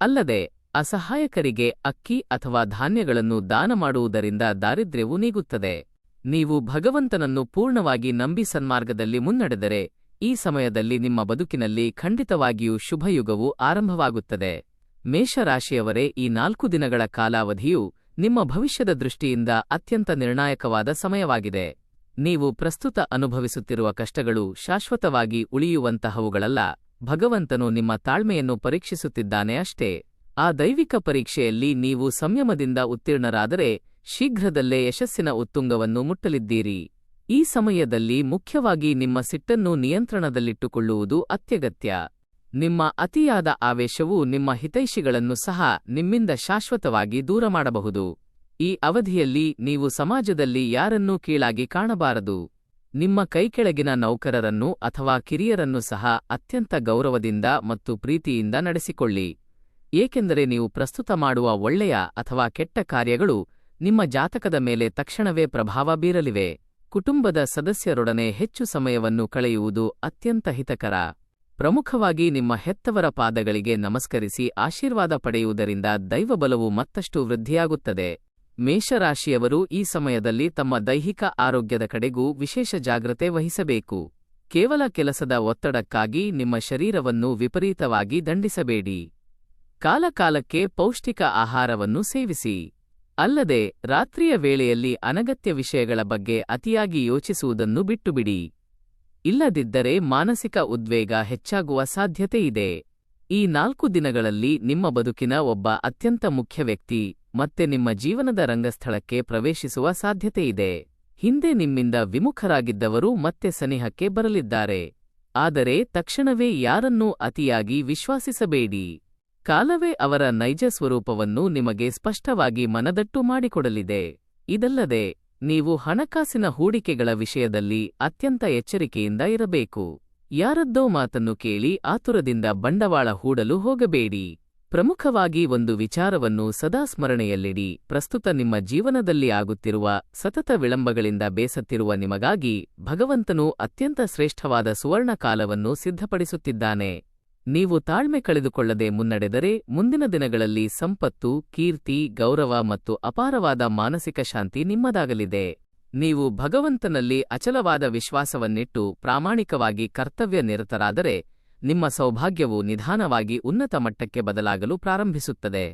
A: ಅಲ್ಲದೆ ಅಸಹಾಯಕರಿಗೆ ಅಕ್ಕಿ ಅಥವಾ ಧಾನ್ಯಗಳನ್ನು ದಾನ ಮಾಡುವುದರಿಂದ ದಾರಿದ್ರ್ಯವು ನೀಗುತ್ತದೆ. ನೀವು ಭಗವಂತನನ್ನು ಪೂರ್ಣವಾಗಿ ನಂಬಿ ಸನ್ಮಾರ್ಗದಲ್ಲಿ ಮುನ್ನಡೆದರೆ ಈ ಸಮಯದಲ್ಲಿ ನಿಮ್ಮ ಬದುಕಿನಲ್ಲಿ ಖಂಡಿತವಾಗಿಯೂ ಶುಭಯುಗವು ಆರಂಭವಾಗುತ್ತದೆ. ಮೇಷರಾಶಿಯವರೇ, ಈ 4 ದಿನಗಳ ಕಾಲಾವಧಿಯು ನಿಮ್ಮ ಭವಿಷ್ಯದ ದೃಷ್ಟಿಯಿಂದ ಅತ್ಯಂತ ನಿರ್ಣಾಯಕವಾದ ಸಮಯವಾಗಿದೆ. ನೀವು ಪ್ರಸ್ತುತ ಅನುಭವಿಸುತ್ತಿರುವ ಕಷ್ಟಗಳು ಶಾಶ್ವತವಾಗಿ ಉಳಿಯುವಂತಹವುಗಳಲ್ಲ. ಭಗವಂತನು ನಿಮ್ಮ ತಾಳ್ಮೆಯನ್ನು ಪರೀಕ್ಷಿಸುತ್ತಿದ್ದಾನೆ ಅಷ್ಟೇ. ಆ ದೈವಿಕ ಪರೀಕ್ಷೆಯಲ್ಲಿ ನೀವು ಸಂಯಮದಿಂದ ಉತ್ತೀರ್ಣರಾದರೆ ಶೀಘ್ರದಲ್ಲೇ ಯಶಸ್ಸಿನ ಉತ್ತುಂಗವನ್ನು ಮುಟ್ಟಲಿದ್ದೀರಿ. ಈ ಸಮಯದಲ್ಲಿ ಮುಖ್ಯವಾಗಿ ನಿಮ್ಮ ಸಿಟ್ಟನ್ನು ನಿಯಂತ್ರಣದಲ್ಲಿಟ್ಟುಕೊಳ್ಳುವುದು ಅತ್ಯಗತ್ಯ. ನಿಮ್ಮ ಅತಿಯಾದ ಆವೇಶವು ನಿಮ್ಮ ಹಿತೈಷಿಗಳನ್ನು ಸಹ ನಿಮ್ಮಿಂದ ಶಾಶ್ವತವಾಗಿ ದೂರ ಮಾಡಬಹುದು. ಈ ಅವಧಿಯಲ್ಲಿ ನೀವು ಸಮಾಜದಲ್ಲಿ ಯಾರನ್ನೂ ಕೀಳಾಗಿ ಕಾಣಬಾರದು. ನಿಮ್ಮ ಕೈಕೆಳಗಿನ ನೌಕರರನ್ನು ಅಥವಾ ಕಿರಿಯರನ್ನು ಸಹ ಅತ್ಯಂತ ಗೌರವದಿಂದ ಮತ್ತು ಪ್ರೀತಿಯಿಂದ ನಡೆಸಿಕೊಳ್ಳಿ. ಏಕೆಂದರೆ ನೀವು ಪ್ರಸ್ತುತ ಮಾಡುವ ಒಳ್ಳೆಯ ಅಥವಾ ಕೆಟ್ಟ ಕಾರ್ಯಗಳು ನಿಮ್ಮ ಜಾತಕದ ಮೇಲೆ ತಕ್ಷಣವೇ ಪ್ರಭಾವ ಬೀರಲಿವೆ. ಕುಟುಂಬದ ಸದಸ್ಯರೊಡನೆ ಹೆಚ್ಚು ಸಮಯವನ್ನು ಕಳೆಯುವುದು ಅತ್ಯಂತ ಹಿತಕರ. ಪ್ರಮುಖವಾಗಿ ನಿಮ್ಮ ಹೆತ್ತವರ ಪಾದಗಳಿಗೆ ನಮಸ್ಕರಿಸಿ ಆಶೀರ್ವಾದ ಪಡೆಯುವುದರಿಂದ ದೈವಬಲವು ಮತ್ತಷ್ಟು ವೃದ್ಧಿಯಾಗುತ್ತದೆ. ಮೇಷರಾಶಿಯವರು ಈ ಸಮಯದಲ್ಲಿ ತಮ್ಮ ದೈಹಿಕ ಆರೋಗ್ಯದ ಕಡೆಗೂ ವಿಶೇಷ ಜಾಗ್ರತೆ ವಹಿಸಬೇಕು. ಕೇವಲ ಕೆಲಸದ ಒತ್ತಡಕ್ಕಾಗಿ ನಿಮ್ಮ ಶರೀರವನ್ನು ವಿಪರೀತವಾಗಿ ದಂಡಿಸಬೇಡಿ. ಕಾಲಕಾಲಕ್ಕೆ ಪೌಷ್ಟಿಕ ಆಹಾರವನ್ನು ಸೇವಿಸಿ. ಅಲ್ಲದೆ ರಾತ್ರಿಯ ವೇಳೆಯಲ್ಲಿ ಅನಗತ್ಯ ವಿಷಯಗಳ ಬಗ್ಗೆ ಅತಿಯಾಗಿ ಯೋಚಿಸುವುದನ್ನು ಬಿಟ್ಟುಬಿಡಿ. ಇಲ್ಲದಿದ್ದರೆ ಮಾನಸಿಕ ಉದ್ವೇಗ ಹೆಚ್ಚಾಗುವ ಸಾಧ್ಯತೆಯಿದೆ. ಈ 4 ದಿನಗಳಲ್ಲಿ ನಿಮ್ಮ ಬದುಕಿನ ಒಬ್ಬ ಅತ್ಯಂತ ಮುಖ್ಯ ವ್ಯಕ್ತಿ ಮತ್ತೆ ನಿಮ್ಮ ಜೀವನದ ರಂಗಸ್ಥಳಕ್ಕೆ ಪ್ರವೇಶಿಸುವ ಸಾಧ್ಯತೆಯಿದೆ. ಹಿಂದೆ ನಿಮ್ಮಿಂದ ವಿಮುಖರಾಗಿದ್ದವರು ಮತ್ತೆ ಸನಿಹಕ್ಕೆ ಬರಲಿದ್ದಾರೆ. ಆದರೆ ತಕ್ಷಣವೇ ಯಾರನ್ನೂ ಅತಿಯಾಗಿ ವಿಶ್ವಾಸಿಸಬೇಡಿ. ಕಾಲವೇ ಅವರ ನೈಜ ಸ್ವರೂಪವನ್ನು ನಿಮಗೆ ಸ್ಪಷ್ಟವಾಗಿ ಮನದಟ್ಟು ಮಾಡಿಕೊಡಲಿದೆ. ಇದಲ್ಲದೆ ನೀವು ಹಣಕಾಸಿನ ಹೂಡಿಕೆಗಳ ವಿಷಯದಲ್ಲಿ ಅತ್ಯಂತ ಎಚ್ಚರಿಕೆಯಿಂದ ಇರಬೇಕು. ಯಾರದ್ದೋ ಮಾತನ್ನು ಕೇಳಿ ಆತುರದಿಂದ ಬಂಡವಾಳ ಹೂಡಲು ಹೋಗಬೇಡಿ. ಪ್ರಮುಖವಾಗಿ ಒಂದು ವಿಚಾರವನ್ನು ಸದಾ ಸ್ಮರಣೆಯಲ್ಲಿಡಿ. ಪ್ರಸ್ತುತ ನಿಮ್ಮ ಜೀವನದಲ್ಲಿ ಆಗುತ್ತಿರುವ ಸತತ ವಿಳಂಬಗಳಿಂದ ಬೇಸತ್ತಿರುವ ನಿಮಗಾಗಿ ಭಗವಂತನು ಅತ್ಯಂತ ಶ್ರೇಷ್ಠವಾದ ಸುವರ್ಣಕಾಲವನ್ನು ಸಿದ್ಧಪಡಿಸುತ್ತಿದ್ದಾನೆ. ನೀವು ತಾಳ್ಮೆ ಕಳೆದುಕೊಳ್ಳದೆ ಮುನ್ನಡೆದರೆ ಮುಂದಿನ ದಿನಗಳಲ್ಲಿ ಸಂಪತ್ತು, ಕೀರ್ತಿ, ಗೌರವ ಮತ್ತು ಅಪಾರವಾದ ಮಾನಸಿಕ ಶಾಂತಿ ನಿಮ್ಮದಾಗಲಿದೆ. ನೀವು ಭಗವಂತನಲ್ಲಿ ಅಚಲವಾದ ವಿಶ್ವಾಸವನ್ನಿಟ್ಟು ಪ್ರಾಮಾಣಿಕವಾಗಿ ಕರ್ತವ್ಯ ನಿರತರಾದರೆ ನಿಮ್ಮ ಸೌಭಾಗ್ಯವು ನಿಧಾನವಾಗಿ ಉನ್ನತ ಮಟ್ಟಕ್ಕೆ ಬದಲಾಗಲು ಪ್ರಾರಂಭಿಸುತ್ತದೆ.